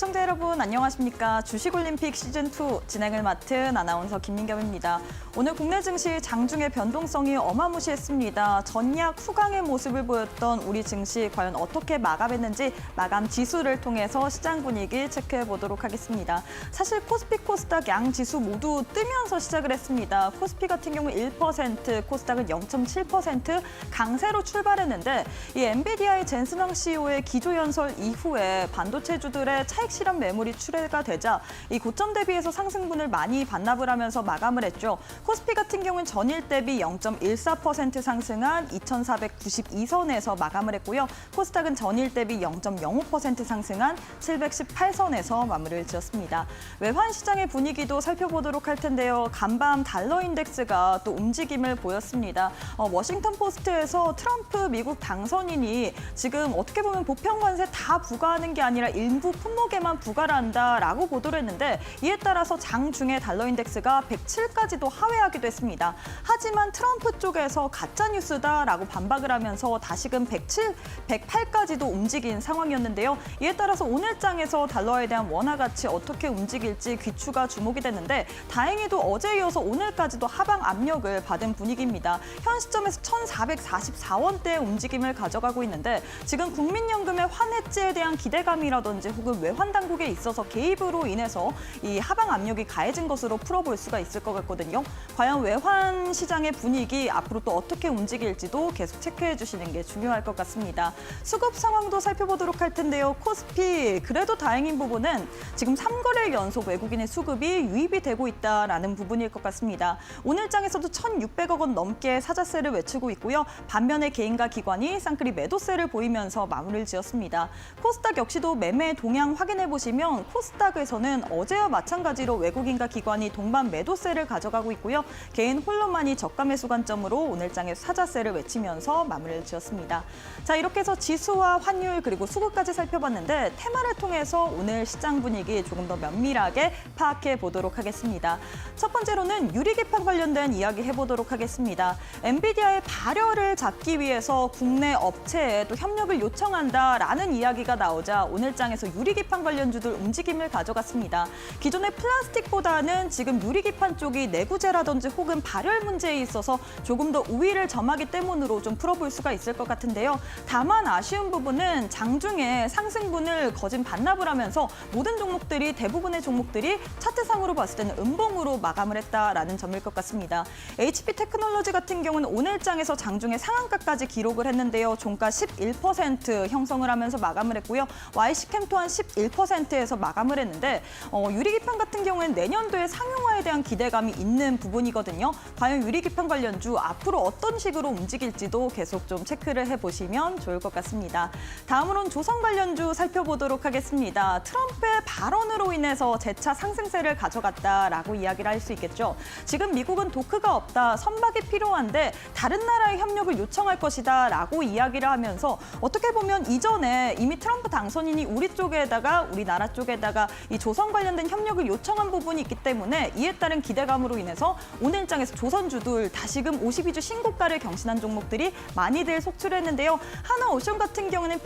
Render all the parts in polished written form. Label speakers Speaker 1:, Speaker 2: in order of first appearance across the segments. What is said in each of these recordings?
Speaker 1: 시청자 여러분 안녕하십니까. 주식올림픽 시즌2 진행을 맡은 아나운서 김민겸입니다. 오늘 국내 증시 장중의 변동성이 어마무시했습니다. 전약 후강의 모습을 보였던 우리 증시 과연 어떻게 마감했는지 마감 지수를 통해서 시장 분위기 체크해 보도록 하겠습니다. 사실 코스피, 코스닥 양 지수 모두 뜨면서 시작을 했습니다. 코스피 같은 경우 1%, 코스닥은 0.7% 강세로 출발했는데 이 엔비디아의 젠슨왕 CEO의 기조연설 이후에 반도체주들의 차익 실현 매물이 출회가 되자 이 고점 대비해서 상승분을 많이 반납을 하면서 마감을 했죠. 코스피 같은 경우는 전일 대비 0.14% 상승한 2,492선에서 마감을 했고요. 코스닥은 전일 대비 0.05% 상승한 718선에서 마무리를 지었습니다. 외환 시장의 분위기도 살펴보도록 할 텐데요. 간밤 달러 인덱스가 또 움직임을 보였습니다. 워싱턴 포스트에서 트럼프 미국 당선인이 지금 어떻게 보면 보편관세 다 부과하는 게 아니라 일부 품목에만 부과를 한다라고 보도를 했는데 이에 따라서 장중에 달러 인덱스가 107까지도 하회하기도 했습니다. 하지만 트럼프 쪽에서 가짜뉴스다라고 반박을 하면서 다시금 107, 108까지도 움직인 상황이었는데요. 이에 따라서 오늘 장에서 달러에 대한 원화 가치 어떻게 움직일지 귀추가 주목이 됐는데 다행히도 어제 이어서 오늘까지도 하방 압력을 받은 분위기입니다. 현 시점에서 1,444원대의 움직임을 가져가고 있는데 지금 국민연금의 환해지에 대한 기대감이라든지 혹은 외환 당국에 있어서 개입으로 인해서 이 하방 압력이 가해진 것으로 풀어볼 수가 있을 것 같거든요. 과연 외환 시장의 분위기 앞으로 또 어떻게 움직일지도 계속 체크해 주시는 게 중요할 것 같습니다. 수급 상황도 살펴보도록 할 텐데요. 코스피 그래도 다행인 부분은 지금 3거래일 연속 외국인의 수급이 유입이 되고 있다라는 부분일 것 같습니다. 오늘 장에서도 1,600억 원 넘게 사자세를 외치고 있고요. 반면에 개인과 기관이 쌍끌이 매도세를 보이면서 마무리를 지었습니다. 코스닥 역시도 매매 동향 확인해 보시면 코스닥에서는 어제와 마찬가지로 외국인과 기관이 동반 매도세를 가져가고 있고요. 개인 홀로만이 저가 매수 관점으로 오늘 장에 사자세를 외치면서 마무리를 지었습니다. 자, 이렇게 해서 지수와 환율 그리고 수급까지 살펴봤는데 테마를 통해서 오늘 시장 분위기 조금 더 면밀하게 파악해 보도록 하겠습니다. 첫 번째로는 유리기판 관련된 이야기 해보도록 하겠습니다. 엔비디아의 발열을 잡기 위해서 국내 업체에 또 협력을 요청한다라는 이야기가 나오자 오늘 장에서 유리기판 관련주들 움직임을 가져갔습니다. 기존의 플라스틱보다는 지금 유리기판 쪽이 내구재라든지 혹은 발열 문제에 있어서 조금 더 우위를 점하기 때문으로 좀 풀어볼 수가 있을 것 같은데요. 다만 아쉬운 부분은 장중에 상승분을 거진 반납을 하면서 모든 종목들이 대부분의 종목들이 차트상으로 봤을 때는 음봉으로 마감을 했다라는 점일 것 같습니다. HP 테크놀로지 같은 경우는 오늘 장에서 장중에 상한가까지 기록을 했는데요. 종가 11% 형성을 하면서 마감을 했고요. YC캠 또한 11%에서 마감을 했는데 유리기판 같은 경우에는 내년도에 상용화에 대한 기대감이 있는 부분이거든요. 과연 유리기판 관련주 앞으로 어떤 식으로 움직일지도 계속 좀 체크를 해보시면 좋을 것 같습니다. 다음으로는 조선 관련주 살펴보도록 하겠습니다. 트럼프의 발언으로 인해서 재차 상승세를 가져갔다라고 이야기를 할 수 있겠죠. 지금 미국은 도크가 없다, 선박이 필요한데 다른 나라의 협력을 요청할 것이다 라고 이야기를 하면서 어떻게 보면 이전에 이미 트럼프 당선인이 우리나라 쪽에다가 이 조선 관련된 협력을 요청한 부분이 있기 때문에 이에 따른 기대감으로 인해서 오늘 장에서 조선주들 다시금 52주 신고가를 경신한 종목들이 많이들 속출했는데요. 하나오션 같은 경우는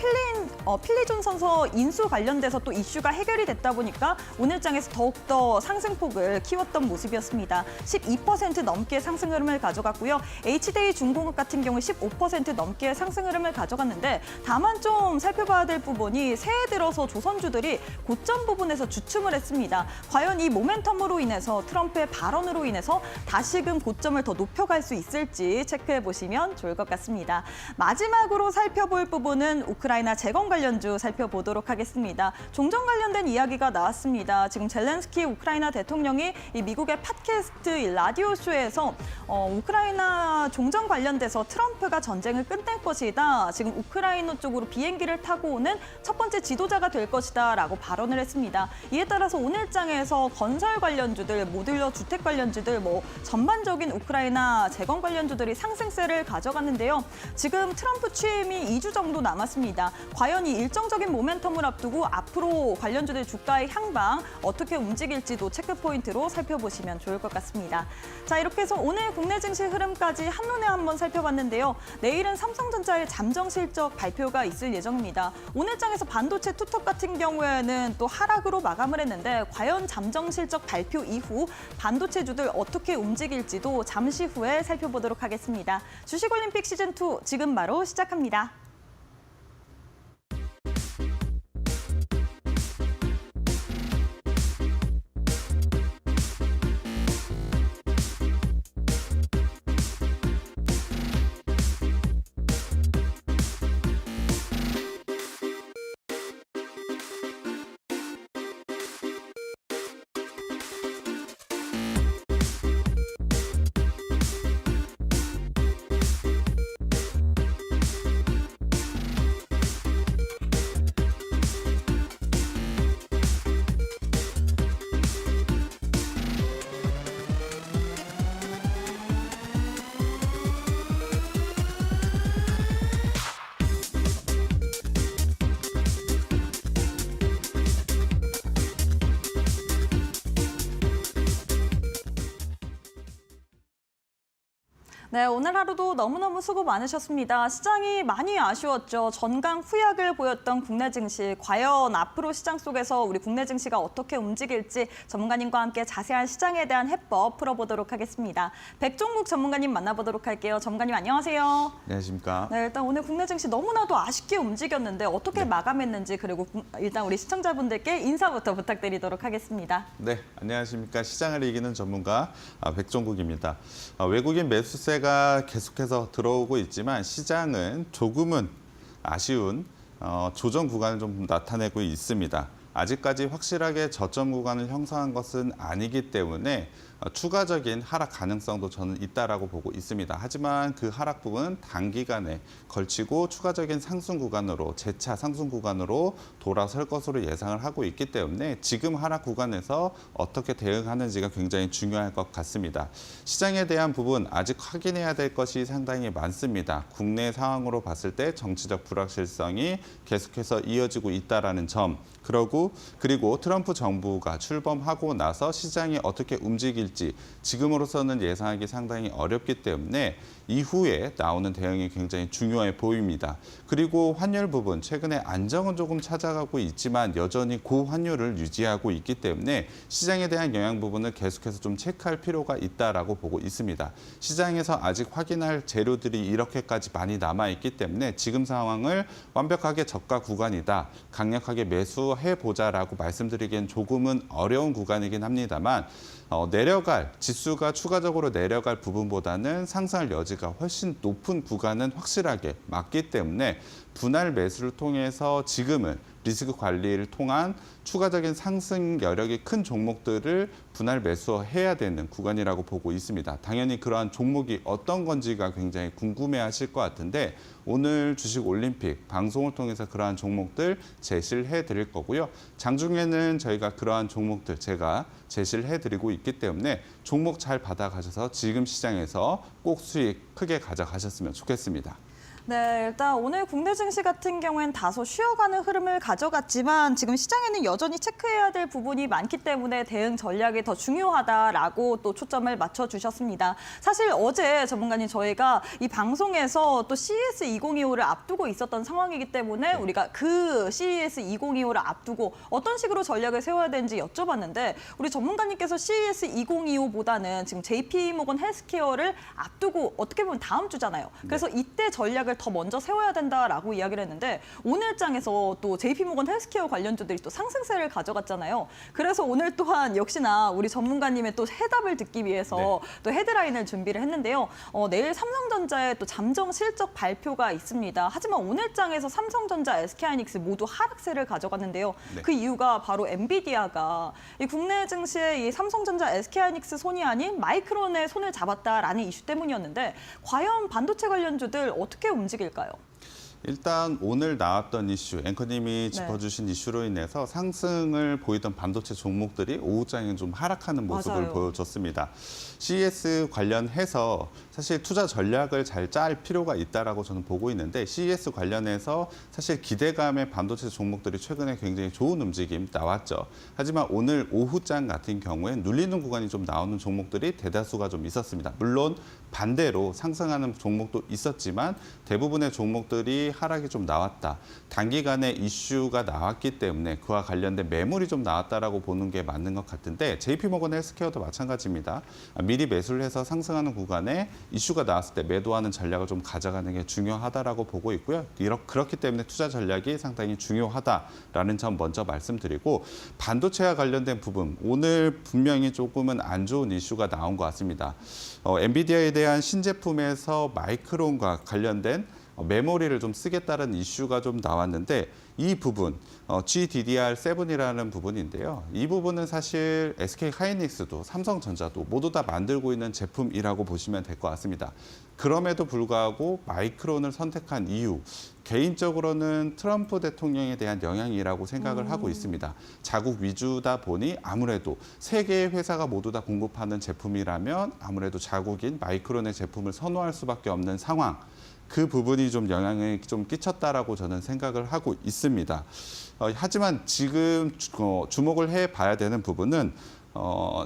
Speaker 1: 필리존 선서 인수 관련돼서 또 이슈가 해결이 됐다 보니까 오늘 장에서 더욱더 상승폭을 키웠던 모습이었습니다. 12% 넘게 상승 흐름을 가져갔고요. HDI 중공업 같은 경우 15% 넘게 상승 흐름을 가져갔는데 다만 좀 살펴봐야 될 부분이 새해 들어서 조선주들이 고점 부분에서 주춤을 했습니다. 과연 이 모멘텀으로 인해서 트럼프의 발언으로 인해서 다시금 고점을 더 높여갈 수 있을지 체크해 보시면 좋을 것 같습니다. 마지막으로 살펴볼 부분은 우크라이나 재건 관련주 살펴보도록 하겠습니다. 종전 관련된 이야기가 나왔습니다. 지금 젤렌스키 우크라이나 대통령이 이 미국의 팟캐스트 라디오쇼에서 우크라이나 종전 관련돼서 트럼프가 전쟁을 끝낼 것이다. 지금 우크라이나 쪽으로 비행기를 타고 오는 첫 번째 지도자가 될 것이다 라고 발언을 했습니다. 이에 따라서 오늘 장에서 건설 관련주들, 모듈러 주택 관련주들, 전반적인 우크라이나 재건 관련주들이 상승세를 가져갔는데요. 지금 트럼프 취임이 2주 정도 남았습니다. 과연 이 일정적인 모멘텀을 앞두고 앞으로 관련주들 주가의 향방 어떻게 움직일지도 체크포인트로 살펴보시면 좋을 것 같습니다. 자, 이렇게 해서 오늘 국내 증시 흐름까지 한눈에 한번 살펴봤는데요. 내일은 삼성전자의 잠정 실적 발표가 있을 예정입니다. 오늘 장에서 반도체 투톱 같은 경우에 후에는 또 하락으로 마감을 했는데 과연 잠정 실적 발표 이후 반도체주들 어떻게 움직일지도 잠시 후에 살펴보도록 하겠습니다. 주식올림픽 시즌2 지금 바로 시작합니다. 네, 오늘 하루도 너무너무 수고 많으셨습니다. 시장이 많이 아쉬웠죠. 전강 후약을 보였던 국내 증시. 과연 앞으로 시장 속에서 우리 국내 증시가 어떻게 움직일지 전문가님과 함께 자세한 시장에 대한 해법 풀어보도록 하겠습니다. 백종묵 전문가님 만나보도록 할게요. 전문가님 안녕하세요.
Speaker 2: 안녕하십니까.
Speaker 1: 네, 일단 오늘 국내 증시 너무나도 아쉽게 움직였는데 어떻게 마감했는지 그리고 일단 우리 시청자분들께 인사부터 부탁드리도록 하겠습니다.
Speaker 2: 네, 안녕하십니까. 시장을 이기는 전문가 백종국입니다. 외국인 매수세가 계속해서 들어오고 있지만 시장은 조금은 아쉬운 조정 구간을 좀 나타내고 있습니다. 아직까지 확실하게 저점 구간을 형성한 것은 아니기 때문에 추가적인 하락 가능성도 저는 있다라고 보고 있습니다. 하지만 그 하락 부분은 단기간에 걸치고 추가적인 상승 구간으로 재차 상승 구간으로 돌아설 것으로 예상을 하고 있기 때문에 지금 하락 구간에서 어떻게 대응하는지가 굉장히 중요할 것 같습니다. 시장에 대한 부분 아직 확인해야 될 것이 상당히 많습니다. 국내 상황으로 봤을 때 정치적 불확실성이 계속해서 이어지고 있다라는 점. 그리고 트럼프 정부가 출범하고 나서 시장이 어떻게 움직일지 지금으로서는 예상하기 상당히 어렵기 때문에 이후에 나오는 대응이 굉장히 중요해 보입니다. 그리고 환율 부분, 최근에 안정은 조금 찾아가고 있지만 여전히 고환율을 유지하고 있기 때문에 시장에 대한 영향 부분을 계속해서 좀 체크할 필요가 있다라고 보고 있습니다. 시장에서 아직 확인할 재료들이 이렇게까지 많이 남아있기 때문에 지금 상황을 완벽하게 저가 구간이다, 강력하게 매수해보자라고 말씀드리기엔 조금은 어려운 구간이긴 합니다만 지수가 추가적으로 내려갈 부분보다는 상승할 여지가 훨씬 높은 구간은 확실하게 맞기 때문에 분할 매수를 통해서 지금은 리스크 관리를 통한 추가적인 상승 여력이 큰 종목들을 분할 매수해야 되는 구간이라고 보고 있습니다. 당연히 그러한 종목이 어떤 건지가 굉장히 궁금해하실 것 같은데 오늘 주식올림픽 방송을 통해서 그러한 종목들 제시를 해드릴 거고요. 장중에는 저희가 그러한 종목들 제가 제시를 해드리고 있기 때문에 종목 잘 받아가셔서 지금 시장에서 꼭 수익 크게 가져가셨으면 좋겠습니다.
Speaker 1: 네, 일단 오늘 국내 증시 같은 경우엔 다소 쉬어가는 흐름을 가져갔지만 지금 시장에는 여전히 체크해야 될 부분이 많기 때문에 대응 전략이 더 중요하다라고 또 초점을 맞춰주셨습니다. 사실 어제 전문가님 저희가 이 방송에서 또 CES 2025를 앞두고 있었던 상황이기 때문에 우리가 그 CES 2025를 앞두고 어떤 식으로 전략을 세워야 되는지 여쭤봤는데 우리 전문가님께서 CES 2025보다는 지금 JP모건 헬스케어를 앞두고 어떻게 보면 다음 주잖아요. 그래서 이때 전략을 더 먼저 세워야 된다라고 이야기를 했는데 오늘 장에서 또 JP모건 헬스케어 관련주들이 또 상승세를 가져갔잖아요. 그래서 오늘 또한 역시나 우리 전문가님의 또 해답을 듣기 위해서 또 헤드라인을 준비를 했는데요. 내일 삼성전자의 또 잠정 실적 발표가 있습니다. 하지만 오늘 장에서 삼성전자, SK하이닉스 모두 하락세를 가져갔는데요. 그 이유가 바로 엔비디아가 이 국내 증시의 이 삼성전자, SK하이닉스 손이 아닌 마이크론의 손을 잡았다라는 이슈 때문이었는데 과연 반도체 관련주들 어떻게 움직일까요?
Speaker 2: 일단 오늘 나왔던 이슈, 앵커님이 짚어주신 이슈로 인해서 상승을 보이던 반도체 종목들이 오후장에 좀 하락하는 모습을 보여줬습니다. CES 관련해서 사실 투자 전략을 잘 짤 필요가 있다라고 저는 보고 있는데 CES 관련해서 사실 기대감의 반도체 종목들이 최근에 굉장히 좋은 움직임 나왔죠. 하지만 오늘 오후장 같은 경우에 눌리는 구간이 좀 나오는 종목들이 대다수가 좀 있었습니다. 물론 반대로 상승하는 종목도 있었지만 대부분의 종목들이 하락이 좀 나왔다. 단기간에 이슈가 나왔기 때문에 그와 관련된 매물이 좀 나왔다라고 보는 게 맞는 것 같은데 JP모건 헬스케어도 마찬가지입니다. 미리 매수를 해서 상승하는 구간에 이슈가 나왔을 때 매도하는 전략을 좀 가져가는 게 중요하다라고 보고 있고요. 그렇기 때문에 투자 전략이 상당히 중요하다라는 점 먼저 말씀드리고 반도체와 관련된 부분 오늘 분명히 조금은 안 좋은 이슈가 나온 것 같습니다. 엔비디아에 대한 신제품에서 마이크론과 관련된 메모리를 좀 쓰겠다는 이슈가 좀 나왔는데 이 부분 GDDR7이라는 부분인데요. 이 부분은 사실 SK 하이닉스도 삼성전자도 모두 다 만들고 있는 제품이라고 보시면 될 것 같습니다. 그럼에도 불구하고 마이크론을 선택한 이유 개인적으로는 트럼프 대통령에 대한 영향이라고 생각을 하고 있습니다. 자국 위주다 보니 아무래도 세 개의 회사가 모두 다 공급하는 제품이라면 아무래도 자국인 마이크론의 제품을 선호할 수밖에 없는 상황. 그 부분이 좀 영향을 좀 끼쳤다라고 저는 생각을 하고 있습니다. 하지만 지금 주목을 해봐야 되는 부분은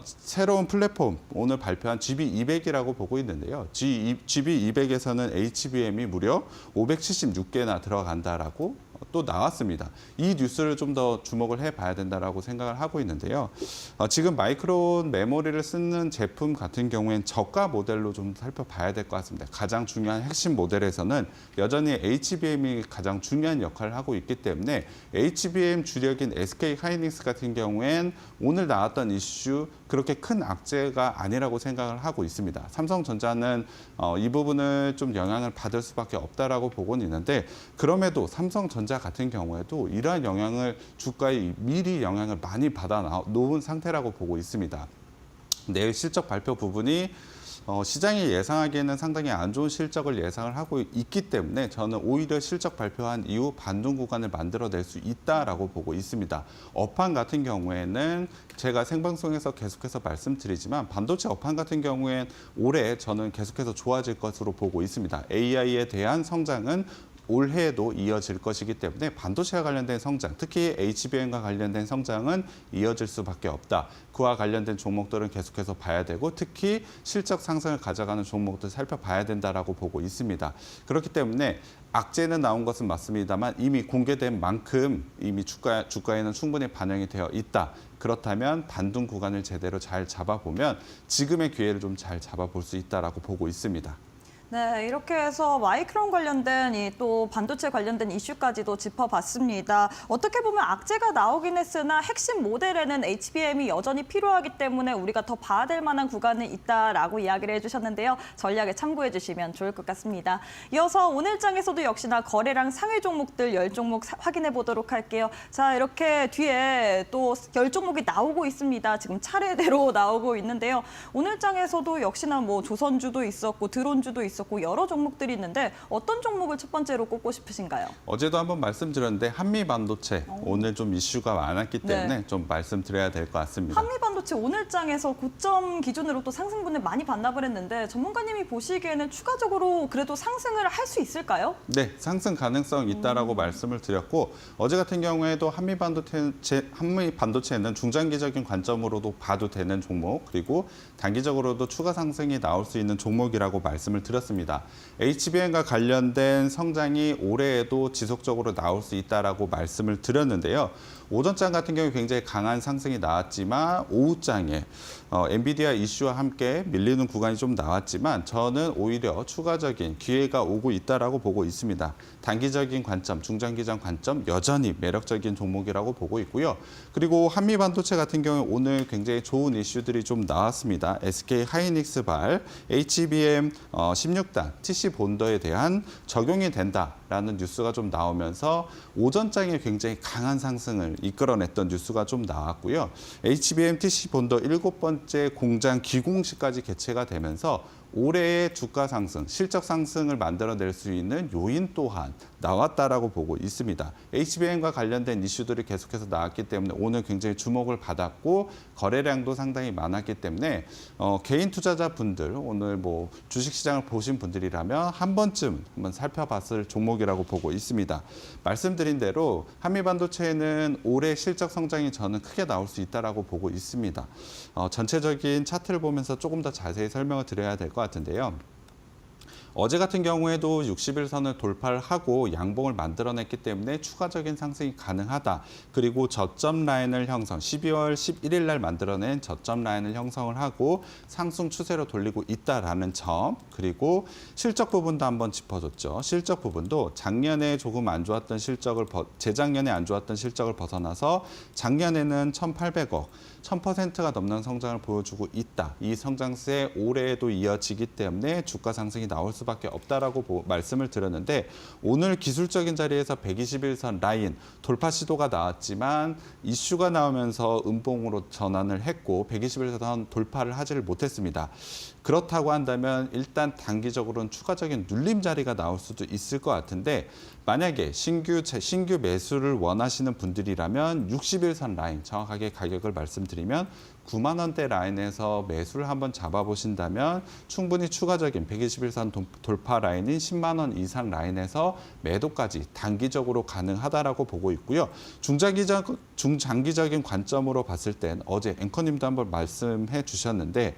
Speaker 2: 새로운 플랫폼 오늘 발표한 GB200이라고 보고 있는데요. GB200에서는 HBM이 무려 576개나 들어간다라고 또 나왔습니다. 이 뉴스를 좀 더 주목을 해봐야 된다라고 생각을 하고 있는데요. 지금 마이크론 메모리를 쓰는 제품 같은 경우엔 저가 모델로 좀 살펴봐야 될 것 같습니다. 가장 중요한 핵심 모델에서는 여전히 HBM이 가장 중요한 역할을 하고 있기 때문에 HBM 주력인 SK 하이닉스 같은 경우엔 오늘 나왔던 이슈 그렇게 큰 악재가 아니라고 생각을 하고 있습니다. 삼성전자는 이 부분을 좀 영향을 받을 수밖에 없다라고 보고는 있는데 그럼에도 삼성전자 같은 경우에도 이러한 영향을 주가에 미리 영향을 많이 받아 놓은 상태라고 보고 있습니다. 내일 실적 발표 부분이 시장이 예상하기에는 상당히 안 좋은 실적을 예상을 하고 있기 때문에 저는 오히려 실적 발표한 이후 반등 구간을 만들어낼 수 있다라고 보고 있습니다. 업황 같은 경우에는 제가 생방송에서 계속해서 말씀드리지만 반도체 업황 같은 경우엔 올해 저는 계속해서 좋아질 것으로 보고 있습니다. AI에 대한 성장은 올해에도 이어질 것이기 때문에 반도체와 관련된 성장, 특히 HBM과 관련된 성장은 이어질 수밖에 없다. 그와 관련된 종목들은 계속해서 봐야 되고 특히 실적 상승을 가져가는 종목들 살펴봐야 된다라고 보고 있습니다. 그렇기 때문에 악재는 나온 것은 맞습니다만 이미 공개된 만큼 이미 주가에는 충분히 반영이 되어 있다. 그렇다면 반등 구간을 제대로 잘 잡아보면 지금의 기회를 좀 잘 잡아볼 수 있다라고 보고 있습니다.
Speaker 1: 네, 이렇게 해서 마이크론 관련된 이 또 반도체 관련된 이슈까지도 짚어봤습니다. 어떻게 보면 악재가 나오긴 했으나 핵심 모델에는 HBM이 여전히 필요하기 때문에 우리가 더 봐야 될 만한 구간이 있다라고 이야기를 해주셨는데요. 전략에 참고해 주시면 좋을 것 같습니다. 이어서 오늘 장에서도 역시나 거래량 상위 종목들 10종목 확인해 보도록 할게요. 자, 이렇게 뒤에 또 10종목이 나오고 있습니다. 지금 차례대로 나오고 있는데요. 오늘 장에서도 역시나 뭐 조선주도 있었고 드론주도 있었고 여러 종목들이 있는데 어떤 종목을 첫 번째로 꼽고 싶으신가요?
Speaker 2: 어제도 한번 말씀드렸는데 한미 반도체 오늘 좀 이슈가 많았기 때문에
Speaker 1: 네.
Speaker 2: 좀 말씀드려야 될 것 같습니다.
Speaker 1: 한미 반도체 오늘 장에서 고점 기준으로 또 상승분을 많이 반납을 했는데 전문가님이 보시기에는 추가적으로 그래도 상승을 할 수 있을까요?
Speaker 2: 네, 상승 가능성 있다라고 말씀을 드렸고 어제 같은 경우에도 한미 반도체는 중장기적인 관점으로도 봐도 되는 종목 그리고 단기적으로도 추가 상승이 나올 수 있는 종목이라고 말씀을 드렸습니다. HBM과 관련된 성장이 올해에도 지속적으로 나올 수 있다라고 말씀을 드렸는데요. 오전장 같은 경우 굉장히 강한 상승이 나왔지만 오후장에 엔비디아 이슈와 함께 밀리는 구간이 좀 나왔지만 저는 오히려 추가적인 기회가 오고 있다라고 보고 있습니다. 단기적인 관점, 중장기적 관점 여전히 매력적인 종목이라고 보고 있고요. 그리고 한미 반도체 같은 경우 오늘 굉장히 좋은 이슈들이 좀 나왔습니다. SK 하이닉스발 HBM 16단 TC 본더에 대한 적용이 된다라는 뉴스가 좀 나오면서 오전장에 굉장히 강한 상승을 이끌어냈던 뉴스가 좀 나왔고요. HBM TC 본더 7번째 공장 기공식까지 개최가 되면서 올해의 주가 상승, 실적 상승을 만들어낼 수 있는 요인 또한 나왔다라고 보고 있습니다. HBM과 관련된 이슈들이 계속해서 나왔기 때문에 오늘 굉장히 주목을 받았고 거래량도 상당히 많았기 때문에 개인 투자자분들 오늘 뭐 주식시장을 보신 분들이라면 한 번쯤 한번 살펴봤을 종목이라고 보고 있습니다. 말씀드린 대로 한미반도체는 올해 실적 성장이 저는 크게 나올 수 있다라고 보고 있습니다. 전체적인 차트를 보면서 조금 더 자세히 설명을 드려야 될 것 같은데요. 어제 같은 경우에도 60일선을 돌파를 하고 양봉을 만들어냈기 때문에 추가적인 상승이 가능하다. 그리고 저점 라인을 형성, 12월 11일 날 만들어낸 저점 라인을 형성을 하고 상승 추세로 돌리고 있다라는 점. 그리고 실적 부분도 한번 짚어줬죠. 실적 부분도 작년에 조금 안 좋았던 실적을, 재작년에 안 좋았던 실적을 벗어나서 작년에는 1,800억, 1000%가 넘는 성장을 보여주고 있다. 이 성장세 올해에도 이어지기 때문에 주가 상승이 나올 수밖에 없다라고 말씀을 드렸는데 오늘 기술적인 자리에서 121선 라인 돌파 시도가 나왔지만 이슈가 나오면서 음봉으로 전환을 했고 121선 돌파를 하지를 못했습니다. 그렇다고 한다면 일단 단기적으로는 추가적인 눌림 자리가 나올 수도 있을 것 같은데 만약에 신규 매수를 원하시는 분들이라면 60일선 라인 정확하게 가격을 말씀드리면 9만 원대 라인에서 매수를 한번 잡아보신다면 충분히 추가적인 121선 돌파 라인인 10만 원 이상 라인에서 매도까지 단기적으로 가능하다라고 보고 있고요. 중장기적인 관점으로 봤을 땐 어제 앵커님도 한번 말씀해 주셨는데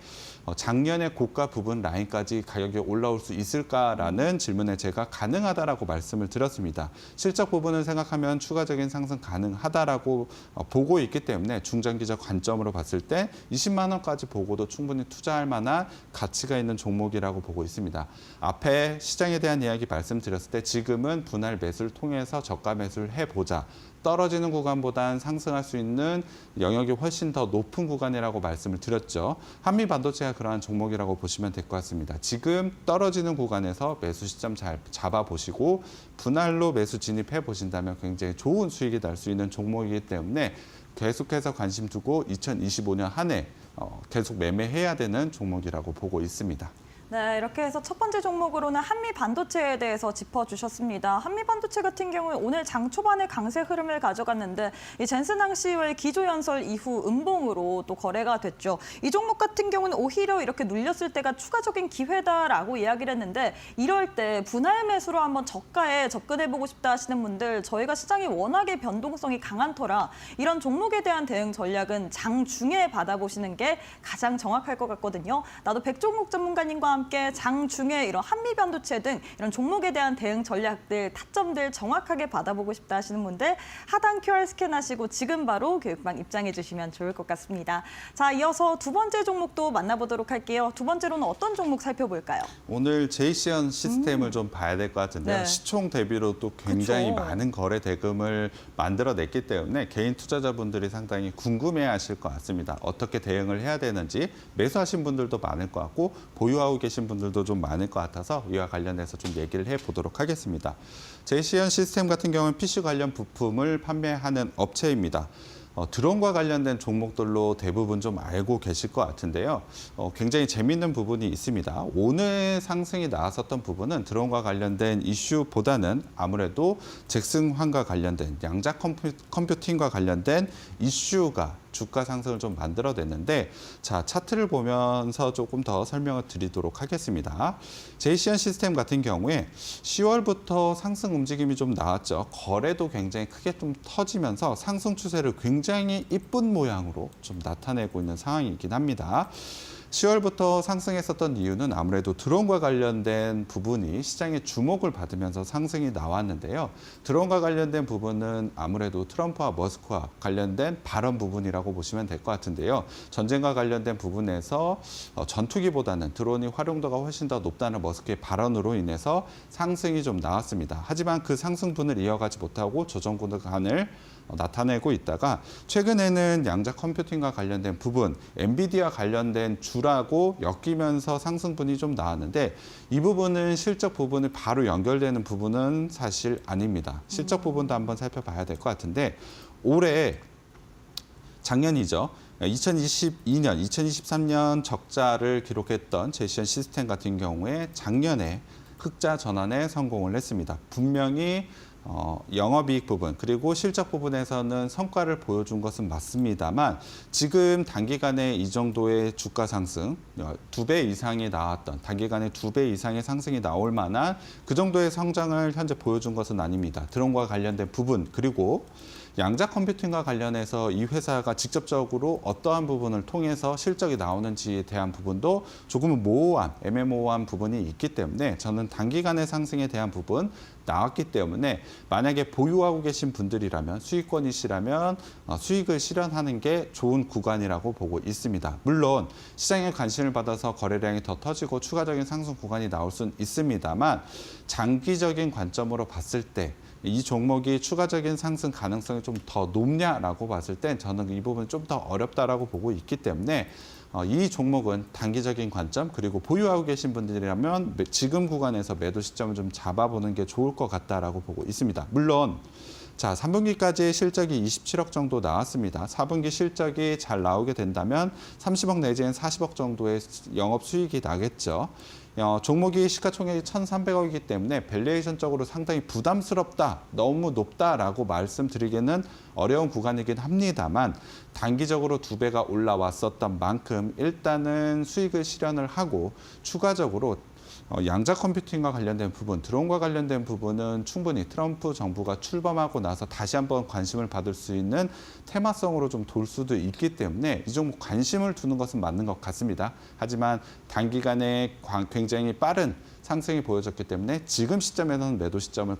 Speaker 2: 작년에 고가 부분 라인까지 가격이 올라올 수 있을까라는 질문에 제가 가능하다라고 말씀을 드렸습니다. 실적 부분을 생각하면 추가적인 상승 가능하다라고 보고 있기 때문에 중장기적 관점으로 봤을 때 20만 원까지 보고도 충분히 투자할 만한 가치가 있는 종목이라고 보고 있습니다. 앞에 시장에 대한 이야기 말씀드렸을 때 지금은 분할 매수를 통해서 저가 매수를 해보자. 떨어지는 구간보단 상승할 수 있는 영역이 훨씬 더 높은 구간이라고 말씀을 드렸죠. 한미 반도체가 그러한 종목이라고 보시면 될 것 같습니다. 지금 떨어지는 구간에서 매수 시점 잘 잡아보시고 분할로 매수 진입해 보신다면 굉장히 좋은 수익이 날 수 있는 종목이기 때문에 계속해서 관심 두고 2025년 한 해 계속 매매해야 되는 종목이라고 보고 있습니다.
Speaker 1: 네, 이렇게 해서 첫 번째 종목으로는 한미 반도체에 대해서 짚어주셨습니다. 한미 반도체 같은 경우에 오늘 장 초반에 강세 흐름을 가져갔는데 이 젠슨항시의 기조연설 이후 음봉으로 또 거래가 됐죠. 이 종목 같은 경우는 오히려 이렇게 눌렸을 때가 추가적인 기회다라고 이야기를 했는데 이럴 때 분할 매수로 한번 저가에 접근해보고 싶다 하시는 분들 저희가 시장이 워낙에 변동성이 강한 터라 이런 종목에 대한 대응 전략은 장 중에 받아보시는 게 가장 정확할 것 같거든요. 나도 백종목 전문가님과 함께 장 중에 이런 한미 반도체 등 이런 종목에 대한 대응 전략들, 타점들 정확하게 받아보고 싶다 하시는 분들 하단 QR 스캔하시고 지금 바로 교육방 입장해 주시면 좋을 것 같습니다. 자, 이어서 두 번째 종목도 만나보도록 할게요. 두 번째로는 어떤 종목 살펴볼까요?
Speaker 2: 오늘 제이시언 시스템을 좀 봐야 될 것 같은데요.
Speaker 1: 네.
Speaker 2: 시총 대비로 또 굉장히
Speaker 1: 그쵸.
Speaker 2: 많은 거래 대금을 만들어냈기 때문에 개인 투자자분들이 상당히 궁금해하실 것 같습니다. 어떻게 대응을 해야 되는지 매수하신 분들도 많을 것 같고 보유하고 계신 분들도 좀 많을 것 같아서 이와 관련해서 좀 얘기를 해보도록 하겠습니다. 제이시언 시스템 같은 경우는 PC 관련 부품을 판매하는 업체입니다. 드론과 관련된 종목들로 대부분 좀 알고 계실 것 같은데요. 굉장히 재미있는 부분이 있습니다. 오늘 상승이 나왔었던 부분은 드론과 관련된 이슈보다는 아무래도 잭슨황과 관련된 양자 컴퓨팅과 관련된 이슈가 주가 상승을 좀 만들어냈는데 자 차트를 보면서 조금 더 설명을 드리도록 하겠습니다. 제이시언 시스템 같은 경우에 10월부터 상승 움직임이 좀 나왔죠. 거래도 굉장히 크게 좀 터지면서 상승 추세를 굉장히 이쁜 모양으로 좀 나타내고 있는 상황이긴 합니다. 10월부터 상승했었던 이유는 아무래도 드론과 관련된 부분이 시장의 주목을 받으면서 상승이 나왔는데요. 드론과 관련된 부분은 아무래도 트럼프와 머스크와 관련된 발언 부분이라고 보시면 될 것 같은데요. 전쟁과 관련된 부분에서 전투기보다는 드론이 활용도가 훨씬 더 높다는 머스크의 발언으로 인해서 상승이 좀 나왔습니다. 하지만 그 상승분을 이어가지 못하고 조정 구간을 나타내고 있다가 최근에는 양자 컴퓨팅과 관련된 부분, 엔비디아 관련된 주라고 엮이면서 상승분이 좀 나왔는데 이 부분은 실적 부분이 바로 연결되는 부분은 사실 아닙니다. 실적 부분도 한번 살펴봐야 될 것 같은데 올해 작년이죠. 2022년, 2023년 적자를 기록했던 제이시언 시스템 같은 경우에 작년에 흑자 전환에 성공을 했습니다. 분명히 영업이익 부분 그리고 실적 부분에서는 성과를 보여준 것은 맞습니다만 지금 단기간에 이 정도의 주가 상승 2배 이상이 나왔던 단기간에 2배 이상의 상승이 나올 만한 그 정도의 성장을 현재 보여준 것은 아닙니다. 드론과 관련된 부분 그리고 양자 컴퓨팅과 관련해서 이 회사가 직접적으로 어떠한 부분을 통해서 실적이 나오는지에 대한 부분도 조금은 모호한, 애매모호한 부분이 있기 때문에 저는 단기간의 상승에 대한 부분 나왔기 때문에 만약에 보유하고 계신 분들이라면 수익권이시라면 수익을 실현하는 게 좋은 구간이라고 보고 있습니다. 물론 시장에 관심을 받아서 거래량이 더 터지고 추가적인 상승 구간이 나올 수는 있습니다만 장기적인 관점으로 봤을 때 이 종목이 추가적인 상승 가능성이 좀 더 높냐라고 봤을 땐 저는 이 부분 좀 더 어렵다라고 보고 있기 때문에 이 종목은 단기적인 관점 그리고 보유하고 계신 분들이라면 지금 구간에서 매도 시점을 좀 잡아보는 게 좋을 것 같다라고 보고 있습니다. 물론 자, 3분기까지 실적이 27억 정도 나왔습니다. 4분기 실적이 잘 나오게 된다면 30억 내지는 40억 정도의 영업 수익이 나겠죠. 종목이 시가총액이 1,300억이기 때문에 밸류에이션적으로 상당히 부담스럽다, 너무 높다라고 말씀드리기는 어려운 구간이긴 합니다만 단기적으로 2배가 올라왔었던 만큼 일단은 수익을 실현을 하고 추가적으로 양자 컴퓨팅과 관련된 부분, 드론과 관련된 부분은 충분히 트럼프 정부가 출범하고 나서 다시 한번 관심을 받을 수 있는 테마성으로 좀 돌 수도 있기 때문에 이 종목 관심을 두는 것은 맞는 것 같습니다. 하지만 단기간에 굉장히 빠른 상승이 보여졌기 때문에 지금 시점에서는 매도 시점을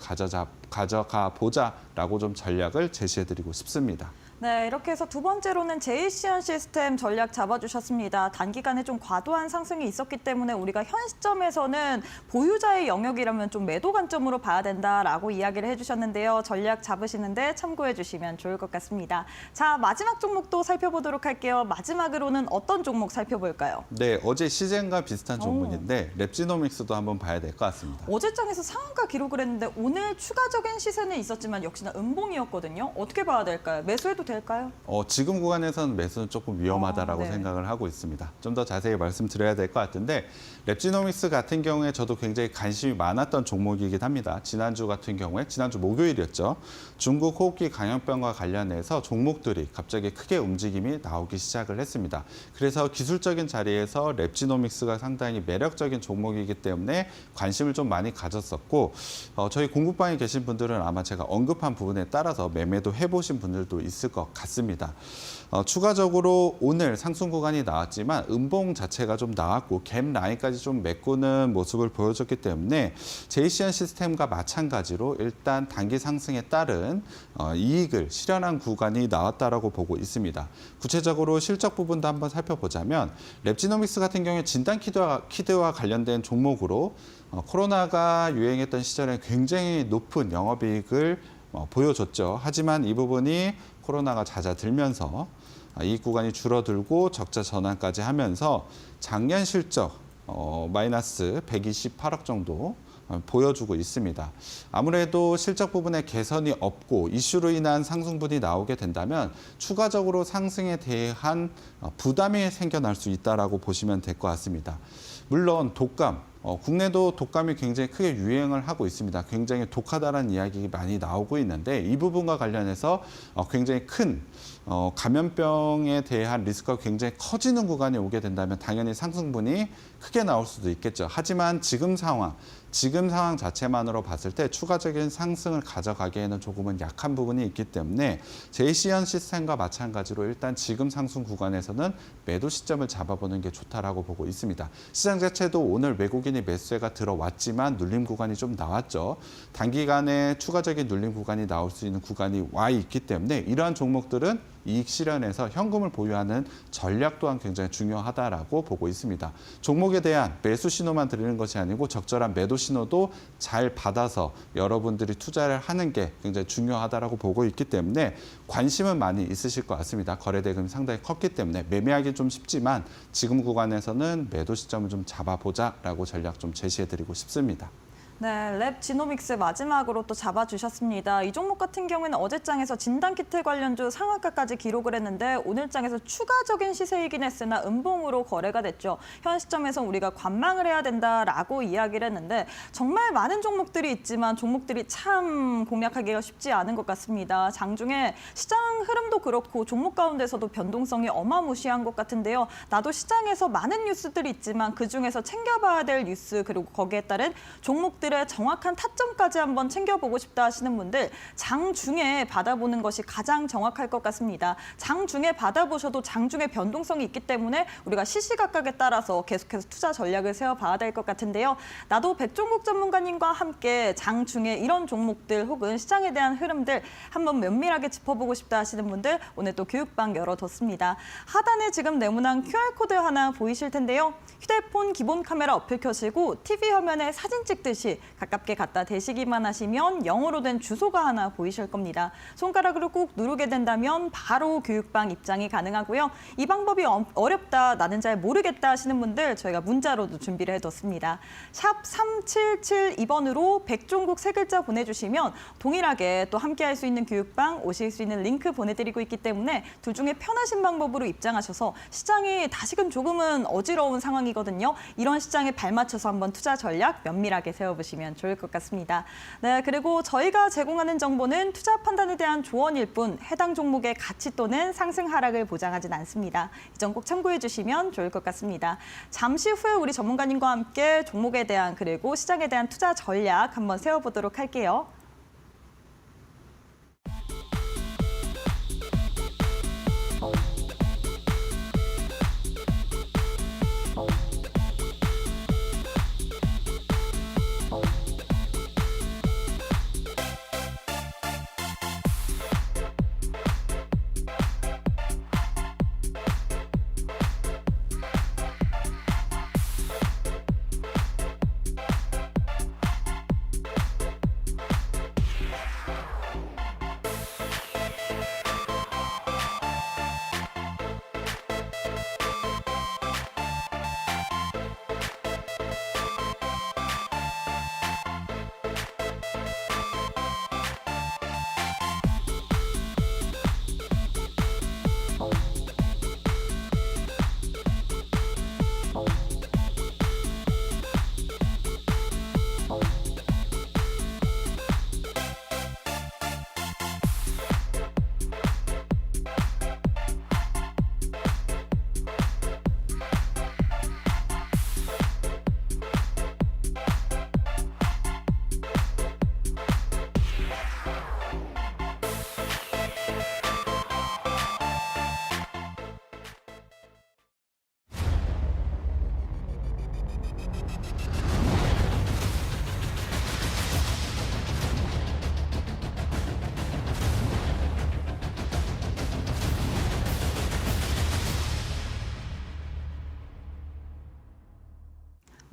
Speaker 2: 가져가 보자라고 좀 전략을 제시해드리고 싶습니다.
Speaker 1: 네, 이렇게 해서 두 번째로는 제이시언 시스템 전략 잡아주셨습니다. 단기간에 좀 과도한 상승이 있었기 때문에 우리가 현 시점에서는 보유자의 영역이라면 좀 매도 관점으로 봐야 된다라고 이야기를 해주셨는데요. 전략 잡으시는데 참고해 주시면 좋을 것 같습니다. 자, 마지막 종목도 살펴보도록 할게요. 마지막으로는 어떤 종목 살펴볼까요?
Speaker 2: 네, 어제 시젠과 비슷한 종목인데 랩지노믹스도 한번 봐야 될 것 같습니다.
Speaker 1: 어제장에서 상한가 기록을 했는데 오늘 추가적인 시세는 있었지만 역시나 음봉이었거든요. 어떻게 봐야 될까요? 매수해도 될까요?
Speaker 2: 지금 구간에서는 매수는 조금 위험하다라고
Speaker 1: 네.
Speaker 2: 생각을 하고 있습니다. 좀 더 자세히 말씀드려야 될 것 같은데 랩지노믹스 같은 경우에 저도 굉장히 관심이 많았던 종목이긴 합니다. 지난주 같은 경우에 지난주 목요일이었죠. 중국 호흡기 감염병과 관련해서 종목들이 갑자기 크게 움직임이 나오기 시작을 했습니다. 그래서 기술적인 자리에서 랩지노믹스가 상당히 매력적인 종목이기 때문에 관심을 좀 많이 가졌었고 저희 공부방에 계신 분들은 아마 제가 언급한 부분에 따라서 매매도 해보신 분들도 있을 것 같습니다. 추가적으로 오늘 상승 구간이 나왔지만 음봉 자체가 좀 나왔고 갭 라인까지 좀 메꾸는 모습을 보여줬기 때문에 제이시언 시스템과 마찬가지로 일단 단기 상승에 따른 이익을 실현한 구간이 나왔다라고 보고 있습니다. 구체적으로 실적 부분도 한번 살펴보자면 랩지노믹스 같은 경우에 진단 키트와 관련된 종목으로 코로나가 유행했던 시절에 굉장히 높은 영업이익을 보여줬죠. 하지만 이 부분이 코로나가 잦아들면서 이익 구간이 줄어들고 적자 전환까지 하면서 작년 실적 마이너스 128억 정도 보여주고 있습니다. 아무래도 실적 부분에 개선이 없고 이슈로 인한 상승분이 나오게 된다면 추가적으로 상승에 대한 부담이 생겨날 수 있다라고 보시면 될 것 같습니다. 물론 독감, 국내도 독감이 굉장히 크게 유행을 하고 있습니다. 굉장히 독하다는 이야기 많이 나오고 있는데 이 부분과 관련해서 굉장히 큰 감염병에 대한 리스크가 굉장히 커지는 구간이 오게 된다면 당연히 상승분이 크게 나올 수도 있겠죠. 하지만 지금 상황 자체만으로 봤을 때 추가적인 상승을 가져가기에는 조금은 약한 부분이 있기 때문에 제이시언 시스템과 마찬가지로 일단 지금 상승 구간에서는 매도 시점을 잡아보는 게 좋다라고 보고 있습니다. 시장 자체도 오늘 외국인이 매수세가 들어왔지만 눌림 구간이 좀 나왔죠. 단기간에 추가적인 눌림 구간이 나올 수 있는 구간이 와 있기 때문에 이러한 종목들은 이익 실현에서 현금을 보유하는 전략 또한 굉장히 중요하다라고 보고 있습니다. 종목에 대한 매수 신호만 드리는 것이 아니고 적절한 매도 신호도 잘 받아서 여러분들이 투자를 하는 게 굉장히 중요하다라고 보고 있기 때문에 관심은 많이 있으실 것 같습니다. 거래 대금이 상당히 컸기 때문에 매매하기 좀 쉽지만 지금 구간에서는 매도 시점을 좀 잡아보자라고 전략 좀 제시해드리고 싶습니다.
Speaker 1: 네, 랩지노믹스 마지막으로 또 잡아주셨습니다. 이 종목 같은 경우에는 어제장에서 진단키트 관련주 상한가까지 기록을 했는데 오늘장에서 추가적인 시세이긴 했으나 음봉으로 거래가 됐죠. 현 시점에서 우리가 관망을 해야 된다라고 이야기를 했는데 정말 많은 종목들이 있지만 종목들이 참 공략하기가 쉽지 않은 것 같습니다. 장중에 시장 흐름도 그렇고 종목 가운데서도 변동성이 어마무시한 것 같은데요. 나도 시장에서 많은 뉴스들이 있지만 그중에서 챙겨봐야 될 뉴스 그리고 거기에 따른 종목 종목들의 정확한 타점까지 한번 챙겨보고 싶다 하시는 분들 장중에 받아보는 것이 가장 정확할 것 같습니다. 장중에 받아보셔도 장중에 변동성이 있기 때문에 우리가 시시각각에 따라서 계속해서 투자 전략을 세워봐야 될 것 같은데요. 나도 백종국 전문가님과 함께 장중에 이런 종목들 혹은 시장에 대한 흐름들 한번 면밀하게 짚어보고 싶다 하시는 분들 오늘 또 교육방 열어뒀습니다. 하단에 지금 네모난 QR코드 하나 보이실 텐데요. 휴대폰 기본 카메라 어플 켜시고 TV 화면에 사진 찍듯이 가깝게 갖다 대시기만 하시면 영어로 된 주소가 하나 보이실 겁니다. 손가락으로 꾹 누르게 된다면 바로 교육방 입장이 가능하고요. 이 방법이 어렵다, 나는 잘 모르겠다 하시는 분들 저희가 문자로도 준비를 해뒀습니다. 샵 3772번으로 백종국 세 글자 보내주시면 동일하게 또 함께할 수 있는 교육방 오실 수 있는 링크 보내드리고 있기 때문에 둘 중에 편하신 방법으로 입장하셔서 시장이 다시금 조금은 어지러운 상황이거든요. 이런 시장에 발맞춰서 한번 투자 전략 면밀하게 세워보시면 좋을 것 같습니다. 네, 그리고 저희가 제공하는 정보는 투자 판단에 대한 조언일 뿐 해당 종목의 가치 또는 상승 하락을 보장하진 않습니다. 이 점 꼭 참고해 주시면 좋을 것 같습니다. 잠시 후에 우리 전문가님과 함께 종목에 대한 그리고 시장에 대한 투자 전략 한번 세워보도록 할게요.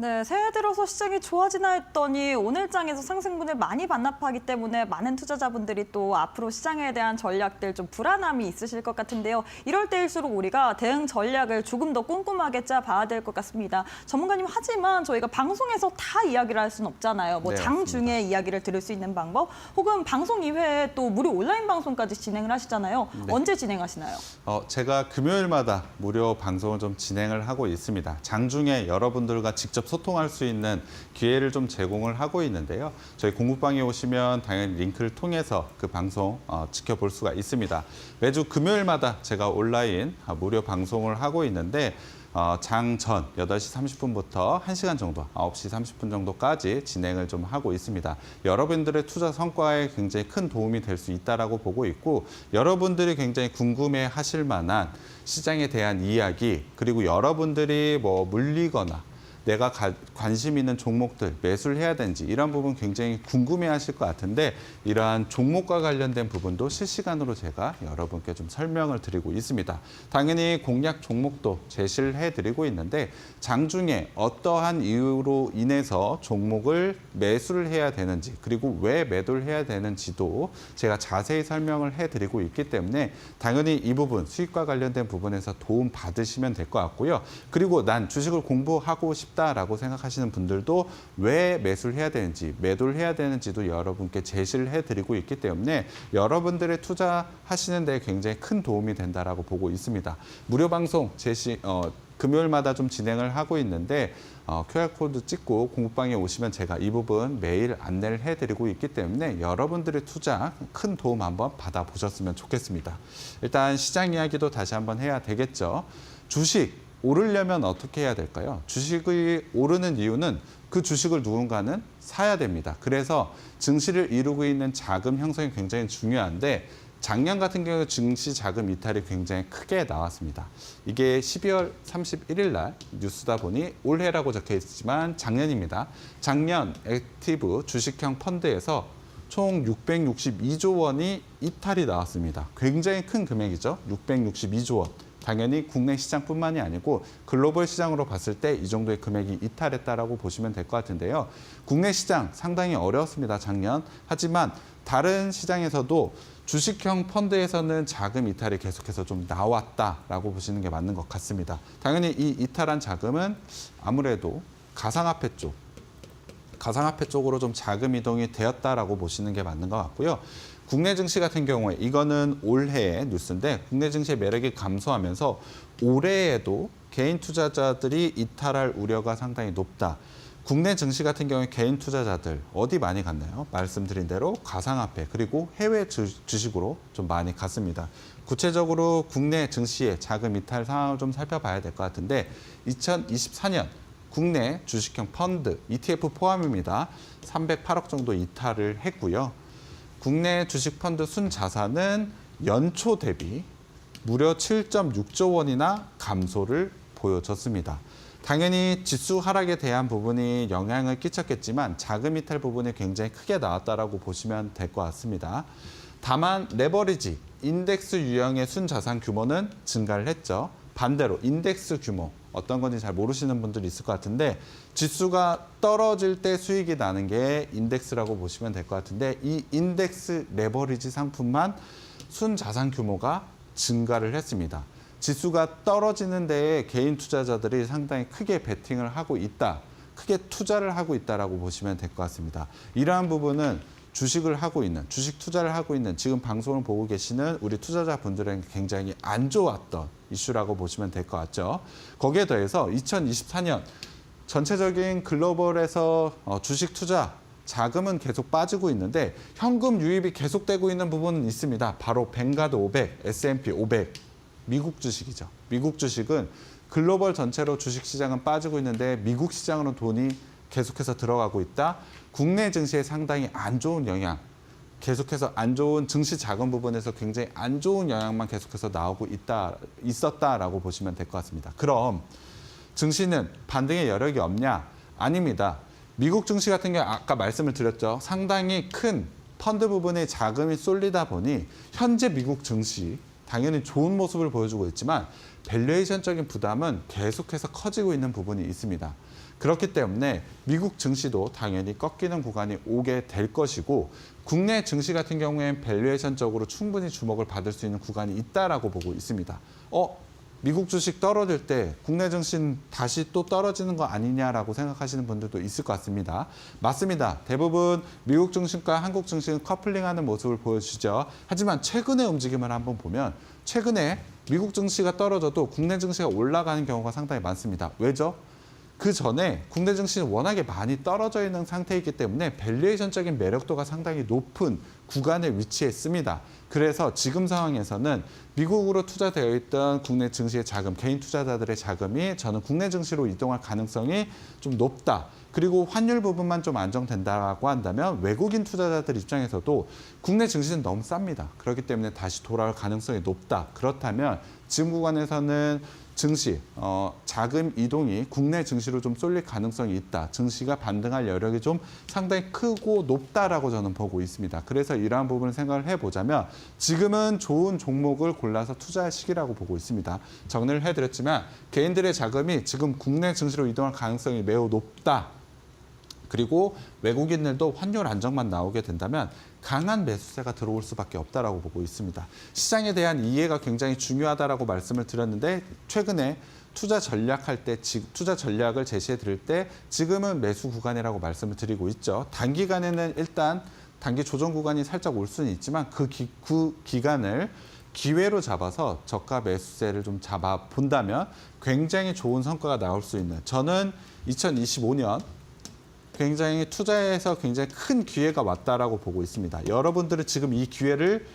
Speaker 1: 네, 새해 들어서 시장이 좋아지나 했더니 오늘 장에서 상승분을 많이 반납하기 때문에 많은 투자자분들이 또 앞으로 시장에 대한 전략들 좀 불안함이 있으실 것 같은데요. 이럴 때일수록 우리가 대응 전략을 조금 더 꼼꼼하게 짜봐야 될 것 같습니다. 전문가님, 하지만 저희가 방송에서 다 이야기를 할 수는 없잖아요. 뭐
Speaker 2: 네,
Speaker 1: 장중에 이야기를 들을 수 있는 방법 혹은 방송 이외에 또 무료 온라인 방송까지 진행을 하시잖아요.
Speaker 2: 네.
Speaker 1: 언제 진행하시나요?
Speaker 2: 제가 금요일마다 무료 방송을 좀 진행을 하고 있습니다. 장중에 여러분들과 직접 소통할 수 있는 기회를 좀 제공을 하고 있는데요. 저희 공부방에 오시면 당연히 링크를 통해서 그 방송 지켜볼 수가 있습니다. 매주 금요일마다 제가 온라인 무료 방송을 하고 있는데 장 전 8시 30분부터 1시간 정도, 9시 30분 정도까지 진행을 좀 하고 있습니다. 여러분들의 투자 성과에 굉장히 큰 도움이 될 수 있다라고 보고 있고, 여러분들이 굉장히 궁금해 하실 만한 시장에 대한 이야기, 그리고 여러분들이 뭐 물리거나 내가 관심 있는 종목들 매수를 해야 되는지 이런 부분 굉장히 궁금해하실 것 같은데, 이러한 종목과 관련된 부분도 실시간으로 제가 여러분께 좀 설명을 드리고 있습니다. 당연히 공략 종목도 제시를 해드리고 있는데, 장중에 어떠한 이유로 인해서 종목을 매수를 해야 되는지, 그리고 왜 매도를 해야 되는지도 제가 자세히 설명을 해드리고 있기 때문에 당연히 이 부분, 수익과 관련된 부분에서 도움 받으시면 될 것 같고요. 그리고 난 주식을 공부하고 싶다라고 생각하시는 분들도 왜 매수를 해야 되는지, 매도를 해야 되는지도 여러분께 제시를 해드리고 있기 때문에 여러분들의 투자하시는 데 굉장히 큰 도움이 된다라고 보고 있습니다. 무료 방송 금요일마다 좀 진행을 하고 있는데 QR코드 찍고 공부방에 오시면 제가 이 부분 매일 안내를 해드리고 있기 때문에 여러분들의 투자 큰 도움 한번 받아보셨으면 좋겠습니다. 일단 시장 이야기도 다시 한번 해야 되겠죠. 주식 오르려면 어떻게 해야 될까요? 주식이 오르는 이유는 그 주식을 누군가는 사야 됩니다. 그래서 증시를 이루고 있는 자금 형성이 굉장히 중요한데 작년 같은 경우 증시 자금 이탈이 굉장히 크게 나왔습니다. 이게 12월 31일 날 뉴스다 보니 올해라고 적혀 있지만 작년입니다. 작년 액티브 주식형 펀드에서 총 662조 원이 이탈이 나왔습니다. 굉장히 큰 금액이죠. 662조 원. 당연히 국내 시장뿐만이 아니고 글로벌 시장으로 봤을 때 이 정도의 금액이 이탈했다라고 보시면 될 것 같은데요. 국내 시장 상당히 어려웠습니다, 작년. 하지만 다른 시장에서도 주식형 펀드에서는 자금 이탈이 계속해서 좀 나왔다라고 보시는 게 맞는 것 같습니다. 당연히 이 이탈한 자금은 아무래도 가상화폐 쪽으로 좀 자금 이동이 되었다라고 보시는 게 맞는 것 같고요. 국내 증시 같은 경우에 이거는 올해의 뉴스인데 국내 증시의 매력이 감소하면서 올해에도 개인 투자자들이 이탈할 우려가 상당히 높다. 국내 증시 같은 경우에 개인 투자자들 어디 많이 갔나요? 말씀드린 대로 가상화폐 그리고 해외 주식으로 좀 많이 갔습니다. 구체적으로 국내 증시의 자금 이탈 상황을 좀 살펴봐야 될 것 같은데 2024년 국내 주식형 펀드 ETF 포함입니다. 308억 정도 이탈을 했고요. 국내 주식 펀드 순자산은 연초 대비 무려 7.6조 원이나 감소를 보여줬습니다. 당연히 지수 하락에 대한 부분이 영향을 끼쳤겠지만 자금 이탈 부분이 굉장히 크게 나왔다라고 보시면 될 것 같습니다. 다만 레버리지, 인덱스 유형의 순자산 규모는 증가를 했죠. 반대로 인덱스 규모, 어떤 건지 잘 모르시는 분들이 있을 것 같은데 지수가 떨어질 때 수익이 나는 게 인덱스라고 보시면 될 것 같은데 이 인덱스 레버리지 상품만 순자산 규모가 증가를 했습니다. 지수가 떨어지는 데에 개인 투자자들이 상당히 크게 베팅을 하고 있다, 크게 투자를 하고 있다라고 보시면 될 것 같습니다. 이러한 부분은 주식 투자를 하고 있는 지금 방송을 보고 계시는 우리 투자자분들에게 굉장히 안 좋았던 이슈라고 보시면 될 것 같죠. 거기에 더해서 2024년 전체적인 글로벌에서 주식 투자 자금은 계속 빠지고 있는데 현금 유입이 계속되고 있는 부분은 있습니다. 바로 뱅가드 500, S&P 500, 미국 주식이죠. 미국 주식은 글로벌 전체로 주식 시장은 빠지고 있는데 미국 시장으로 돈이 계속해서 들어가고 있다. 국내 증시에 상당히 안 좋은 영향, 계속해서 안 좋은 증시 자금 부분에서 굉장히 안 좋은 영향만 계속해서 나오고 있었다라고 보시면 될 것 같습니다. 그럼 증시는 반등의 여력이 없냐? 아닙니다. 미국 증시 같은 경우 아까 말씀을 드렸죠. 상당히 큰 펀드 부분에 자금이 쏠리다 보니 현재 미국 증시 당연히 좋은 모습을 보여주고 있지만 밸류에이션적인 부담은 계속해서 커지고 있는 부분이 있습니다. 그렇기 때문에 미국 증시도 당연히 꺾이는 구간이 오게 될 것이고 국내 증시 같은 경우에는 밸류에이션적으로 충분히 주목을 받을 수 있는 구간이 있다라고 보고 있습니다. 미국 주식 떨어질 때 국내 증시는 다시 또 떨어지는 거 아니냐라고 생각하시는 분들도 있을 것 같습니다. 맞습니다. 대부분 미국 증시과 한국 증시는 커플링하는 모습을 보여주죠. 하지만 최근의 움직임을 한번 보면 최근에 미국 증시가 떨어져도 국내 증시가 올라가는 경우가 상당히 많습니다. 왜죠? 그 전에 국내 증시는 워낙에 많이 떨어져 있는 상태이기 때문에 밸류에이션적인 매력도가 상당히 높은 구간에 위치했습니다. 그래서 지금 상황에서는 미국으로 투자되어 있던 국내 증시의 자금, 개인 투자자들의 자금이 저는 국내 증시로 이동할 가능성이 좀 높다. 그리고 환율 부분만 좀 안정된다고 한다면 외국인 투자자들 입장에서도 국내 증시는 너무 쌉니다. 그렇기 때문에 다시 돌아올 가능성이 높다. 그렇다면 지금 구간에서는 증시, 자금 이동이 국내 증시로 좀 쏠릴 가능성이 있다. 증시가 반등할 여력이 좀 상당히 크고 높다라고 저는 보고 있습니다. 그래서 이러한 부분을 생각을 해보자면 지금은 좋은 종목을 골라서 투자할 시기라고 보고 있습니다. 정리를 해드렸지만 개인들의 자금이 지금 국내 증시로 이동할 가능성이 매우 높다. 그리고 외국인들도 환율 안정만 나오게 된다면 강한 매수세가 들어올 수밖에 없다라고 보고 있습니다. 시장에 대한 이해가 굉장히 중요하다라고 말씀을 드렸는데 최근에 투자 전략을 제시해 드릴 때 지금은 매수 구간이라고 말씀을 드리고 있죠. 단기간에는 일단 단기 조정 구간이 살짝 올 수는 있지만 그 기간을 기회로 잡아서 저가 매수세를 좀 잡아 본다면 굉장히 좋은 성과가 나올 수 있는, 저는 2025년 굉장히 투자에서 굉장히 큰 기회가 왔다라고 보고 있습니다. 여러분들은 지금 이 기회를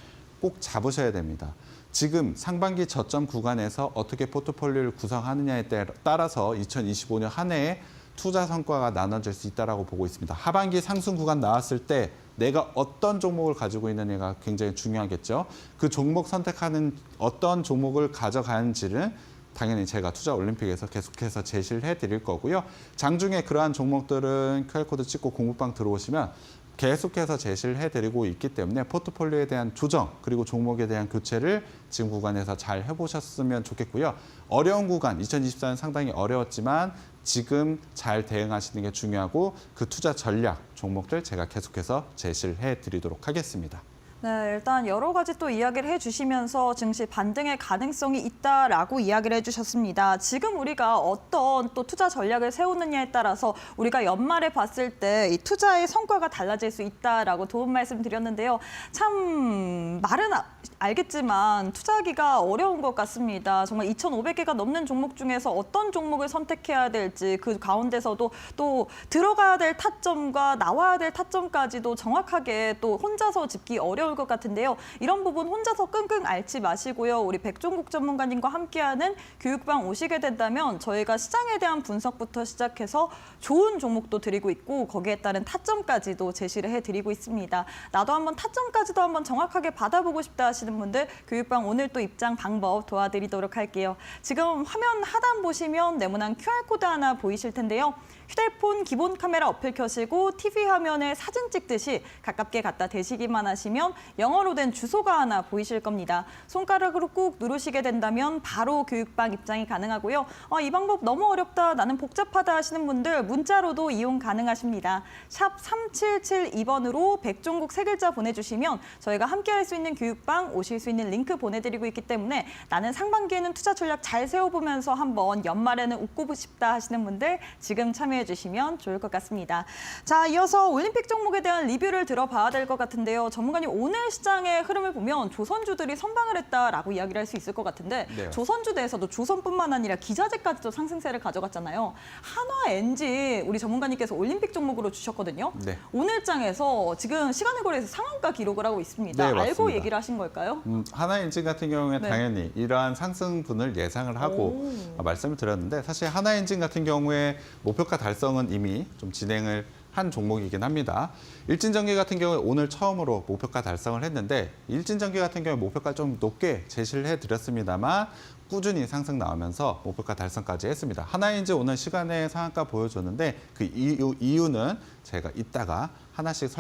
Speaker 2: 꼭 잡으셔야 됩니다. 지금 상반기 저점 구간에서 어떻게 포트폴리오를 구성하느냐에 따라서 2025년 한 해에 투자 성과가 나눠질 수 있다고 보고 있습니다. 하반기 상승 구간 나왔을 때 내가 어떤 종목을 가지고 있느냐가 굉장히 중요하겠죠. 그 종목 선택하는 어떤 종목을 가져가는지는 당연히 제가 투자 올림픽에서 계속해서 제시를 해드릴 거고요. 장중에 그러한 종목들은 QR코드 찍고 공부방 들어오시면 계속해서 제시를 해드리고 있기 때문에 포트폴리오에 대한 조정 그리고 종목에 대한 교체를 지금 구간에서 잘 해보셨으면 좋겠고요. 어려운 구간, 2024년 상당히 어려웠지만 지금 잘 대응하시는 게 중요하고 그 투자 전략, 종목들 제가 계속해서 제시를 해드리도록 하겠습니다.
Speaker 1: 네, 일단 여러 가지 또 이야기를 해주시면서 증시 반등의 가능성이 있다라고 이야기를 해주셨습니다. 지금 우리가 어떤 또 투자 전략을 세우느냐에 따라서 우리가 연말에 봤을 때 이 투자의 성과가 달라질 수 있다라고 도움 말씀드렸는데요. 참 말은 알겠지만 투자하기가 어려운 것 같습니다. 정말 2,500개가 넘는 종목 중에서 어떤 종목을 선택해야 될지 그 가운데서도 또 들어가야 될 타점과 나와야 될 타점까지도 정확하게 또 혼자서 짚기 어려울 것 같은데요. 이런 부분 혼자서 끙끙 앓지 마시고요. 우리 백종국 전문가님과 함께하는 교육방 오시게 된다면 저희가 시장에 대한 분석부터 시작해서 좋은 종목도 드리고 있고 거기에 따른 타점까지도 제시를 해드리고 있습니다. 나도 한번 타점까지도 한번 정확하게 받아보고 싶다 하시는 분들 교육방 오늘 또 입장 방법 도와드리도록 할게요. 지금 화면 하단 보시면 네모난 QR코드 하나 보이실 텐데요. 휴대폰 기본 카메라 어플 켜시고 TV 화면에 사진 찍듯이 가깝게 갖다 대시기만 하시면 영어로 된 주소가 하나 보이실 겁니다. 손가락으로 꾹 누르시게 된다면 바로 교육방 입장이 가능하고요. 이 방법 너무 어렵다, 나는 복잡하다 하시는 분들 문자로도 이용 가능하십니다. 샵 3772번으로 백종국 세 글자 보내주시면 저희가 함께할 수 있는 교육방 오실 수 있는 링크 보내드리고 있기 때문에 나는 상반기에는 투자 전략 잘 세워보면서 한번 연말에는 웃고 싶다 하시는 분들 지금 참여해 주시면 좋을 것 같습니다. 자, 이어서 올림픽 종목에 대한 리뷰를 들어봐야 될 것 같은데요. 전문가님 오늘 시장의 흐름을 보면 조선주들이 선방을 했다라고 이야기를 할 수 있을 것 같은데
Speaker 2: 네.
Speaker 1: 조선주대에서도 조선뿐만 아니라 기자재까지도 상승세를 가져갔잖아요. 한화, NG 우리 전문가님께서 올림픽 종목으로 주셨거든요.
Speaker 2: 네.
Speaker 1: 오늘 장에서 지금 시간의 거래에서 상한가 기록을 하고 있습니다.
Speaker 2: 네,
Speaker 1: 알고
Speaker 2: 맞습니다.
Speaker 1: 얘기를 하신 걸까요?
Speaker 2: 하나엔진 같은 경우에
Speaker 1: 네.
Speaker 2: 당연히 이러한 상승분을 예상을 하고 말씀을 드렸는데 사실 하나엔진 같은 경우에 목표가 달성은 이미 좀 진행을 한 종목이긴 합니다. 일진전기 같은 경우에 오늘 처음으로 목표가 달성을 했는데 일진전기 같은 경우에 목표가 좀 높게 제시를 해드렸습니다만 꾸준히 상승 나오면서 목표가 달성까지 했습니다. 하나엔진 오늘 시간에 상한가 보여줬는데 그 이유는 제가 이따가 하나씩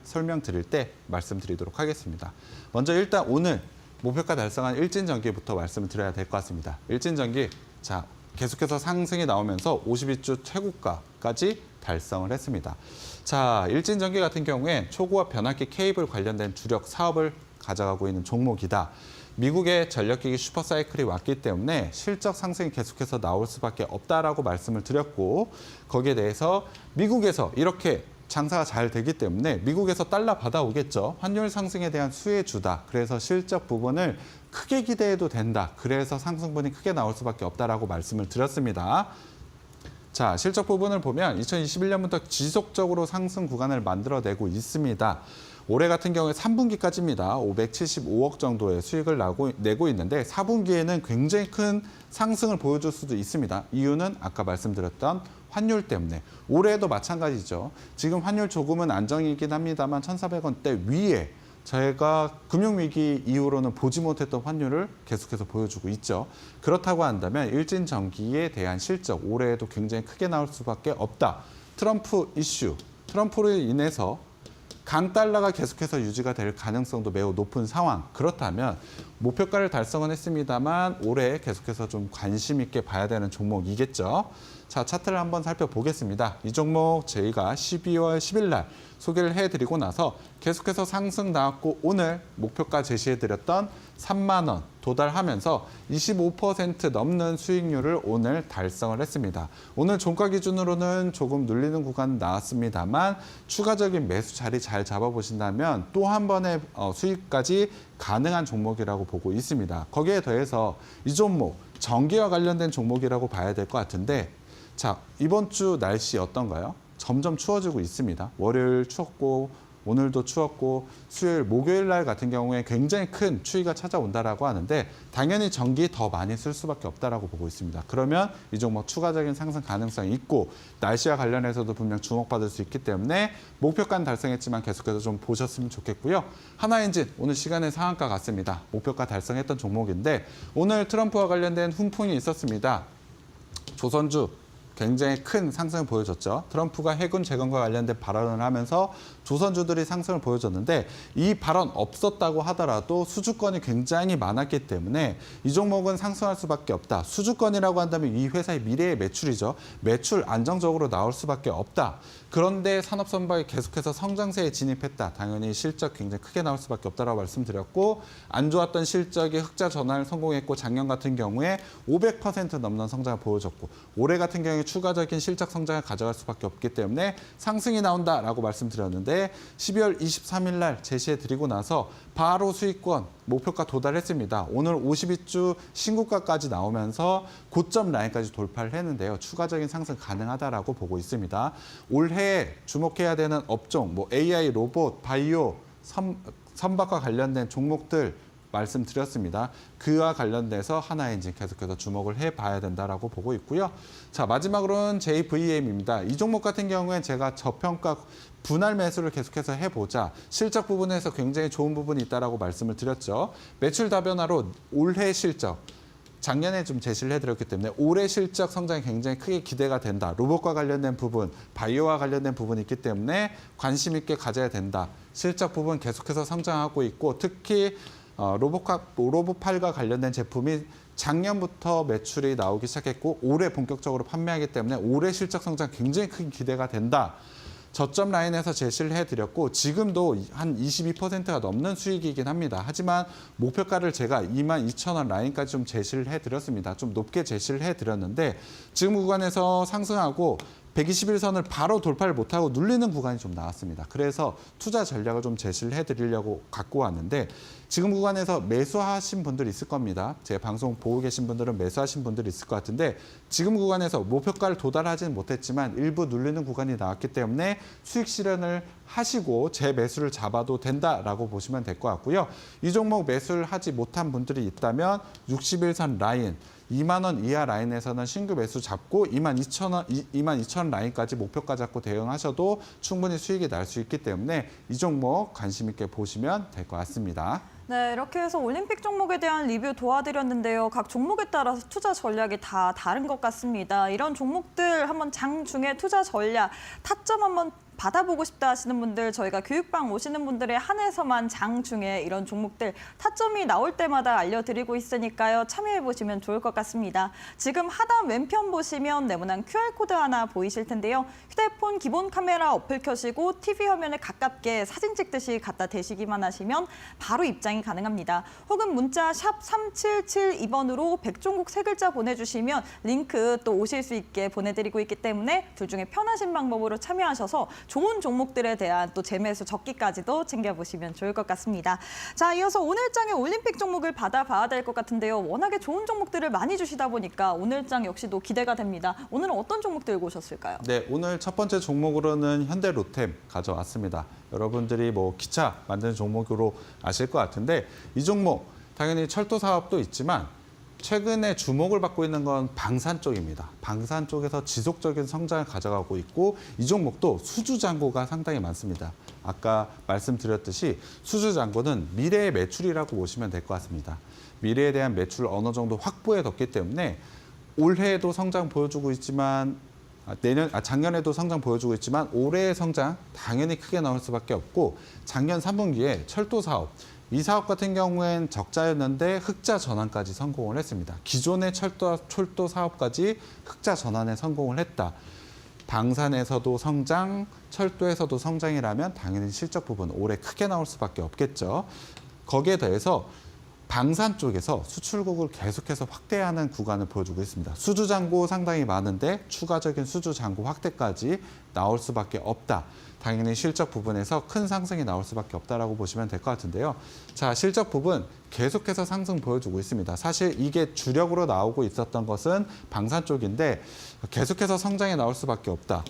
Speaker 2: 설명드릴 때 말씀드리도록 하겠습니다. 먼저 일단 오늘 목표가 달성한 일진전기부터 말씀을 드려야 될 것 같습니다. 일진전기 자 계속해서 상승이 나오면서 52주 최고가까지 달성을 했습니다. 자, 일진전기 같은 경우에 초고압 변압기 케이블 관련된 주력 사업을 가져가고 있는 종목이다. 미국의 전력기기 슈퍼사이클이 왔기 때문에 실적 상승이 계속해서 나올 수밖에 없다라고 말씀을 드렸고 거기에 대해서 미국에서 이렇게 장사가 잘 되기 때문에 미국에서 달러 받아오겠죠. 환율 상승에 대한 수혜주다. 그래서 실적 부분을 크게 기대해도 된다. 그래서 상승분이 크게 나올 수밖에 없다라고 말씀을 드렸습니다. 자, 실적 부분을 보면 2021년부터 지속적으로 상승 구간을 만들어내고 있습니다. 올해 같은 경우에 3분기까지입니다. 575억 정도의 수익을 내고 있는데 4분기에는 굉장히 큰 상승을 보여줄 수도 있습니다. 이유는 아까 말씀드렸던 환율 때문에. 올해도 마찬가지죠. 지금 환율 조금은 안정이긴 합니다만 1,400원대 위에 저희가 금융위기 이후로는 보지 못했던 환율을 계속해서 보여주고 있죠. 그렇다고 한다면 일진전기에 대한 실적 올해에도 굉장히 크게 나올 수밖에 없다. 트럼프 이슈, 트럼프로 인해서 강달러가 계속해서 유지가 될 가능성도 매우 높은 상황. 그렇다면 목표가를 달성은 했습니다만 올해 계속해서 좀 관심 있게 봐야 되는 종목이겠죠. 자, 차트를 한번 살펴보겠습니다. 이 종목 저희가 12월 10일 날 소개를 해드리고 나서 계속해서 상승 나왔고 오늘 목표가 제시해드렸던 3만 원 도달하면서 25% 넘는 수익률을 오늘 달성을 했습니다. 오늘 종가 기준으로는 조금 눌리는 구간 나왔습니다만 추가적인 매수 자리 잘 잡아보신다면 또 한 번의 수익까지 가능한 종목이라고 보고 있습니다. 거기에 더해서 이 종목 전기와 관련된 종목이라고 봐야 될 것 같은데 자, 이번 주 날씨 어떤가요? 점점 추워지고 있습니다. 월요일 추웠고 오늘도 추웠고 수요일, 목요일 날 같은 경우에 굉장히 큰 추위가 찾아온다라고 하는데 당연히 전기 더 많이 쓸 수밖에 없다라고 보고 있습니다. 그러면 이 종목 추가적인 상승 가능성이 있고 날씨와 관련해서도 분명 주목받을 수 있기 때문에 목표가는 달성했지만 계속해서 좀 보셨으면 좋겠고요. 하나엔진 오늘 시간에 상한가 갔습니다. 목표가 달성했던 종목인데 오늘 트럼프와 관련된 훈풍이 있었습니다. 조선주 굉장히 큰 상승을 보여줬죠. 트럼프가 해군 재건과 관련된 발언을 하면서 조선주들이 상승을 보여줬는데 이 발언 없었다고 하더라도 수주권이 굉장히 많았기 때문에 이 종목은 상승할 수밖에 없다. 수주권이라고 한다면 이 회사의 미래의 매출이죠. 매출 안정적으로 나올 수밖에 없다. 그런데 산업선박이 계속해서 성장세에 진입했다. 당연히 실적 굉장히 크게 나올 수밖에 없다라고 말씀드렸고 안 좋았던 실적이 흑자 전환을 성공했고 작년 같은 경우에 500% 넘는 성장을 보여줬고 올해 같은 경우에 추가적인 실적 성장을 가져갈 수밖에 없기 때문에 상승이 나온다라고 말씀드렸는데 12월 23일 날 제시해드리고 나서 바로 수익권 목표가 도달했습니다. 오늘 52주 신고가까지 나오면서 고점 라인까지 돌파를 했는데요. 추가적인 상승 가능하다라고 보고 있습니다. 올해 주목해야 되는 업종, AI, 로봇, 바이오, 선박과 관련된 종목들 말씀드렸습니다. 그와 관련돼서 하나엔진 계속해서 주목을 해봐야 된다라고 보고 있고요. 자, 마지막으로는 JVM입니다. 이 종목 같은 경우엔 제가 저평가 분할 매수를 계속해서 해보자. 실적 부분에서 굉장히 좋은 부분이 있다라고 말씀을 드렸죠. 매출 다변화로 올해 실적, 작년에 좀 제시를 해드렸기 때문에 올해 실적 성장이 굉장히 크게 기대가 된다. 로봇과 관련된 부분, 바이오와 관련된 부분이 있기 때문에 관심 있게 가져야 된다. 실적 부분 계속해서 성장하고 있고 특히 로봇팔과 관련된 제품이 작년부터 매출이 나오기 시작했고 올해 본격적으로 판매하기 때문에 올해 실적 성장 굉장히 큰 기대가 된다. 저점 라인에서 제시를 해드렸고 지금도 한 22%가 넘는 수익이긴 합니다. 하지만 목표가를 제가 22,000원 라인까지 좀 제시를 해드렸습니다. 좀 높게 제시를 해드렸는데 지금 구간에서 상승하고 121선을 바로 돌파를 못하고 눌리는 구간이 좀 나왔습니다. 그래서 투자 전략을 좀 제시를 해드리려고 갖고 왔는데 지금 구간에서 매수하신 분들이 있을 겁니다. 제 방송 보고 계신 분들은 매수하신 분들이 있을 것 같은데 지금 구간에서 목표가를 도달하지는 못했지만 일부 눌리는 구간이 나왔기 때문에 수익 실현을 하시고 재매수를 잡아도 된다라고 보시면 될 것 같고요. 이 종목 매수를 하지 못한 분들이 있다면 61선 라인 2만 원 이하 라인에서는 신규 매수 잡고 22,000원 라인까지 목표가 잡고 대응하셔도 충분히 수익이 날 수 있기 때문에 이 종목 관심 있게 보시면 될 것 같습니다.
Speaker 1: 네, 이렇게 해서 올림픽 종목에 대한 리뷰 도와드렸는데요. 각 종목에 따라서 투자 전략이 다 다른 것 같습니다. 이런 종목들 한번 장중에 투자 전략, 타점 한번 받아보고 싶다 하시는 분들 저희가 교육방 오시는 분들에 한해서만 장중에 이런 종목들 타점이 나올 때마다 알려드리고 있으니까요. 참여해보시면 좋을 것 같습니다. 지금 하단 왼편 보시면 네모난 QR코드 하나 보이실 텐데요. 휴대폰 기본 카메라 어플 켜시고 TV 화면에 가깝게 사진 찍듯이 갖다 대시기만 하시면 바로 입장이 가능합니다. 혹은 문자 샵 3772번으로 백종국 세 글자 보내주시면 링크 또 오실 수 있게 보내드리고 있기 때문에 둘 중에 편하신 방법으로 참여하셔서 좋은 종목들에 대한 또 재매수 적기까지도 챙겨보시면 좋을 것 같습니다. 자, 이어서 오늘 장의 올림픽 종목을 받아봐야 될 것 같은데요. 워낙에 좋은 종목들을 많이 주시다 보니까 오늘 장 역시도 기대가 됩니다. 오늘은 어떤 종목 들고 오셨을까요?
Speaker 2: 네, 오늘 첫 번째 종목으로는 현대로템 가져왔습니다. 여러분들이 기차 만드는 종목으로 아실 것 같은데 이 종목 당연히 철도 사업도 있지만 최근에 주목을 받고 있는 건 방산 쪽입니다. 방산 쪽에서 지속적인 성장을 가져가고 있고 이 종목도 수주잔고가 상당히 많습니다. 아까 말씀드렸듯이 수주잔고는 미래의 매출이라고 보시면 될 것 같습니다. 미래에 대한 매출을 어느 정도 확보해뒀기 때문에 올해에도 성장 보여주고 있지만 작년에도 성장 보여주고 있지만 올해의 성장 당연히 크게 나올 수밖에 없고 작년 3분기에 철도 사업 이 사업 같은 경우엔 적자였는데 흑자 전환까지 성공을 했습니다. 기존의 철도 사업까지 흑자 전환에 성공을 했다. 방산에서도 성장, 철도에서도 성장이라면 당연히 실적 부분 올해 크게 나올 수밖에 없겠죠. 거기에 더해서 방산 쪽에서 수출국을 계속해서 확대하는 구간을 보여주고 있습니다. 수주잔고 상당히 많은데 추가적인 수주잔고 확대까지 나올 수밖에 없다. 당연히 실적 부분에서 큰 상승이 나올 수밖에 없다라고 보시면 될 것 같은데요. 자, 실적 부분 계속해서 상승 보여주고 있습니다. 사실 이게 주력으로 나오고 있었던 것은 방산 쪽인데 계속해서 성장이 나올 수밖에 없다.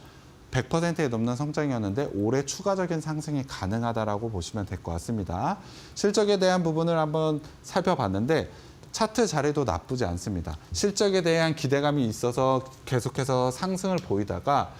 Speaker 2: 100%에 넘는 성장이었는데 올해 추가적인 상승이 가능하다라고 보시면 될 것 같습니다. 실적에 대한 부분을 한번 살펴봤는데 차트 자리도 나쁘지 않습니다. 실적에 대한 기대감이 있어서 계속해서 상승을 보이다가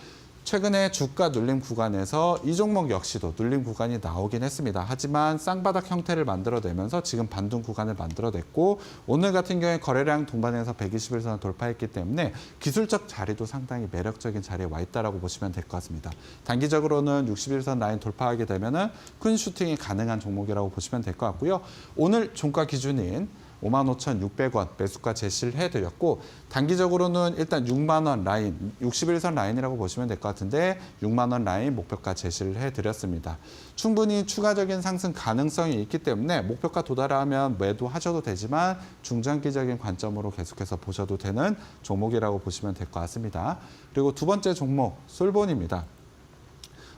Speaker 2: 최근에 주가 눌림 구간에서 이 종목 역시도 눌림 구간이 나오긴 했습니다. 하지만 쌍바닥 형태를 만들어내면서 지금 반등 구간을 만들어냈고 오늘 같은 경우에 거래량 동반해서 121선을 돌파했기 때문에 기술적 자리도 상당히 매력적인 자리에 와 있다고 보시면 될 것 같습니다. 단기적으로는 61선 라인 돌파하게 되면 큰 슈팅이 가능한 종목이라고 보시면 될 것 같고요. 오늘 종가 기준인 55,600원 매수가 제시를 해드렸고 단기적으로는 일단 6만 원 라인, 61선 라인이라고 보시면 될 것 같은데 6만 원 라인 목표가 제시를 해드렸습니다. 충분히 추가적인 상승 가능성이 있기 때문에 목표가 도달하면 매도하셔도 되지만 중장기적인 관점으로 계속해서 보셔도 되는 종목이라고 보시면 될 것 같습니다. 그리고 두 번째 종목 솔본입니다.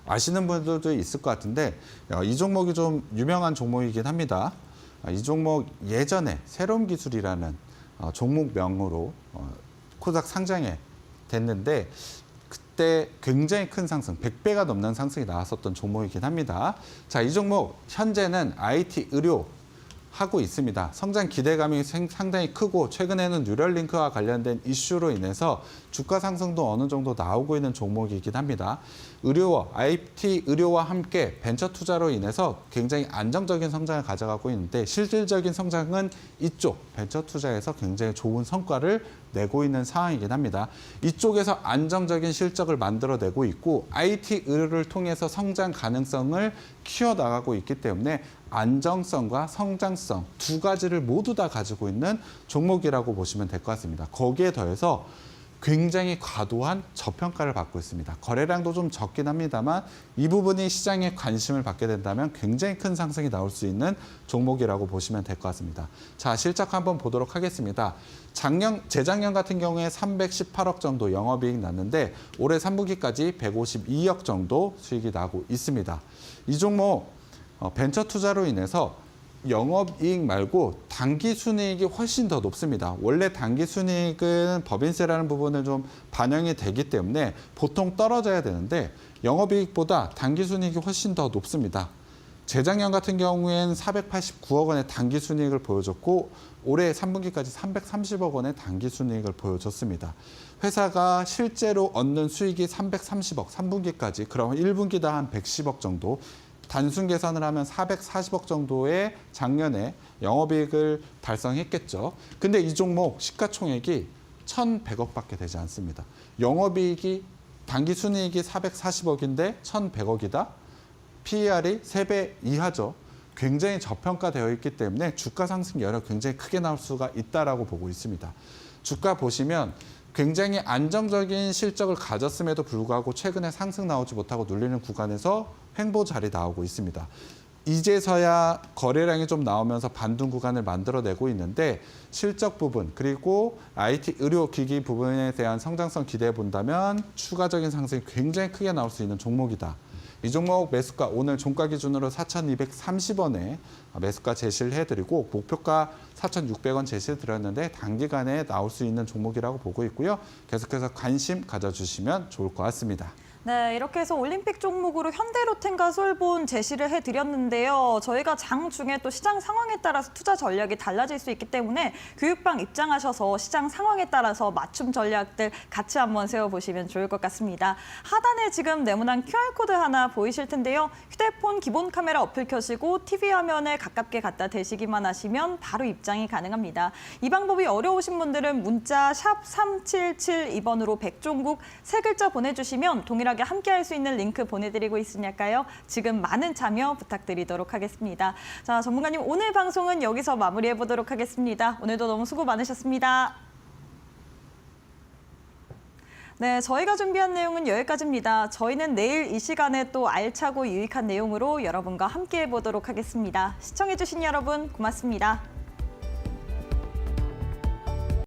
Speaker 2: 아시는 분들도 있을 것 같은데 이 종목이 좀 유명한 종목이긴 합니다. 이 종목 예전에 새로운 기술이라는 종목명으로 코스닥 상장에 됐는데 그때 굉장히 큰 상승, 100배가 넘는 상승이 나왔었던 종목이긴 합니다. 자, 이 종목 현재는 IT 의료 하고 있습니다. 성장 기대감이 상당히 크고 최근에는 뉴럴링크와 관련된 이슈로 인해서 주가 상승도 어느 정도 나오고 있는 종목이긴 합니다. 의료와 IT 의료와 함께 벤처 투자로 인해서 굉장히 안정적인 성장을 가져가고 있는데 실질적인 성장은 이쪽 벤처 투자에서 굉장히 좋은 성과를 내고 있는 상황이긴 합니다. 이쪽에서 안정적인 실적을 만들어내고 있고 IT 의료를 통해서 성장 가능성을 키워나가고 있기 때문에 안정성과 성장성 두 가지를 모두 다 가지고 있는 종목이라고 보시면 될 것 같습니다. 거기에 더해서 굉장히 과도한 저평가를 받고 있습니다. 거래량도 좀 적긴 합니다만 이 부분이 시장에 관심을 받게 된다면 굉장히 큰 상승이 나올 수 있는 종목이라고 보시면 될 것 같습니다. 자, 실적 한번 보도록 하겠습니다. 재작년 같은 경우에 318억 정도 영업이익 났는데 올해 3분기까지 152억 정도 수익이 나고 있습니다. 이 종목 벤처 투자로 인해서 영업이익 말고 당기순이익이 훨씬 더 높습니다. 원래 당기순이익은 법인세라는 부분을 좀 반영이 되기 때문에 보통 떨어져야 되는데 영업이익보다 당기순이익이 훨씬 더 높습니다. 재작년 같은 경우엔 489억 원의 당기순이익을 보여줬고 올해 3분기까지 330억 원의 당기순이익을 보여줬습니다. 회사가 실제로 얻는 수익이 330억, 3분기까지 그럼 1분기다 한 110억 정도 단순 계산을 하면 440억 정도의 작년에 영업이익을 달성했겠죠. 근데 이 종목 시가총액이 1,100억밖에 되지 않습니다. 영업이익이 당기순이익이 440억인데 1,100억이다. PER이 3배 이하죠. 굉장히 저평가되어 있기 때문에 주가 상승 여력 굉장히 크게 나올 수가 있다라고 보고 있습니다. 주가 보시면 굉장히 안정적인 실적을 가졌음에도 불구하고 최근에 상승 나오지 못하고 눌리는 구간에서 횡보 자리 나오고 있습니다. 이제서야 거래량이 좀 나오면서 반등 구간을 만들어내고 있는데 실적 부분 그리고 IT 의료기기 부분에 대한 성장성 기대해 본다면 추가적인 상승이 굉장히 크게 나올 수 있는 종목이다. 이 종목 매수가 오늘 종가 기준으로 4,230원에 매수가 제시를 해드리고 목표가 4,600원 제시해드렸는데 단기간에 나올 수 있는 종목이라고 보고 있고요. 계속해서 관심 가져주시면 좋을 것 같습니다.
Speaker 1: 네, 이렇게 해서 올림픽 종목으로 현대로템과 솔본 제시를 해드렸는데요. 저희가 장 중에 또 시장 상황에 따라서 투자 전략이 달라질 수 있기 때문에 교육방 입장하셔서 시장 상황에 따라서 맞춤 전략들 같이 한번 세워보시면 좋을 것 같습니다. 하단에 지금 네모난 QR코드 하나 보이실 텐데요. 휴대폰 기본 카메라 어플 켜시고 TV 화면에 가깝게 갖다 대시기만 하시면 바로 입장이 가능합니다. 이 방법이 어려우신 분들은 문자 샵 3772번으로 백종국 세 글자 보내주시면 동일하게 함께할 수 있는 링크 보내드리고 있으니까요. 지금 많은 참여 부탁드리도록 하겠습니다. 자, 전문가님 오늘 방송은 여기서 마무리해보도록 하겠습니다. 오늘도 너무 수고 많으셨습니다. 네, 저희가 준비한 내용은 여기까지입니다. 저희는 내일 이 시간에 또 알차고 유익한 내용으로 여러분과 함께해보도록 하겠습니다. 시청해주신 여러분 고맙습니다.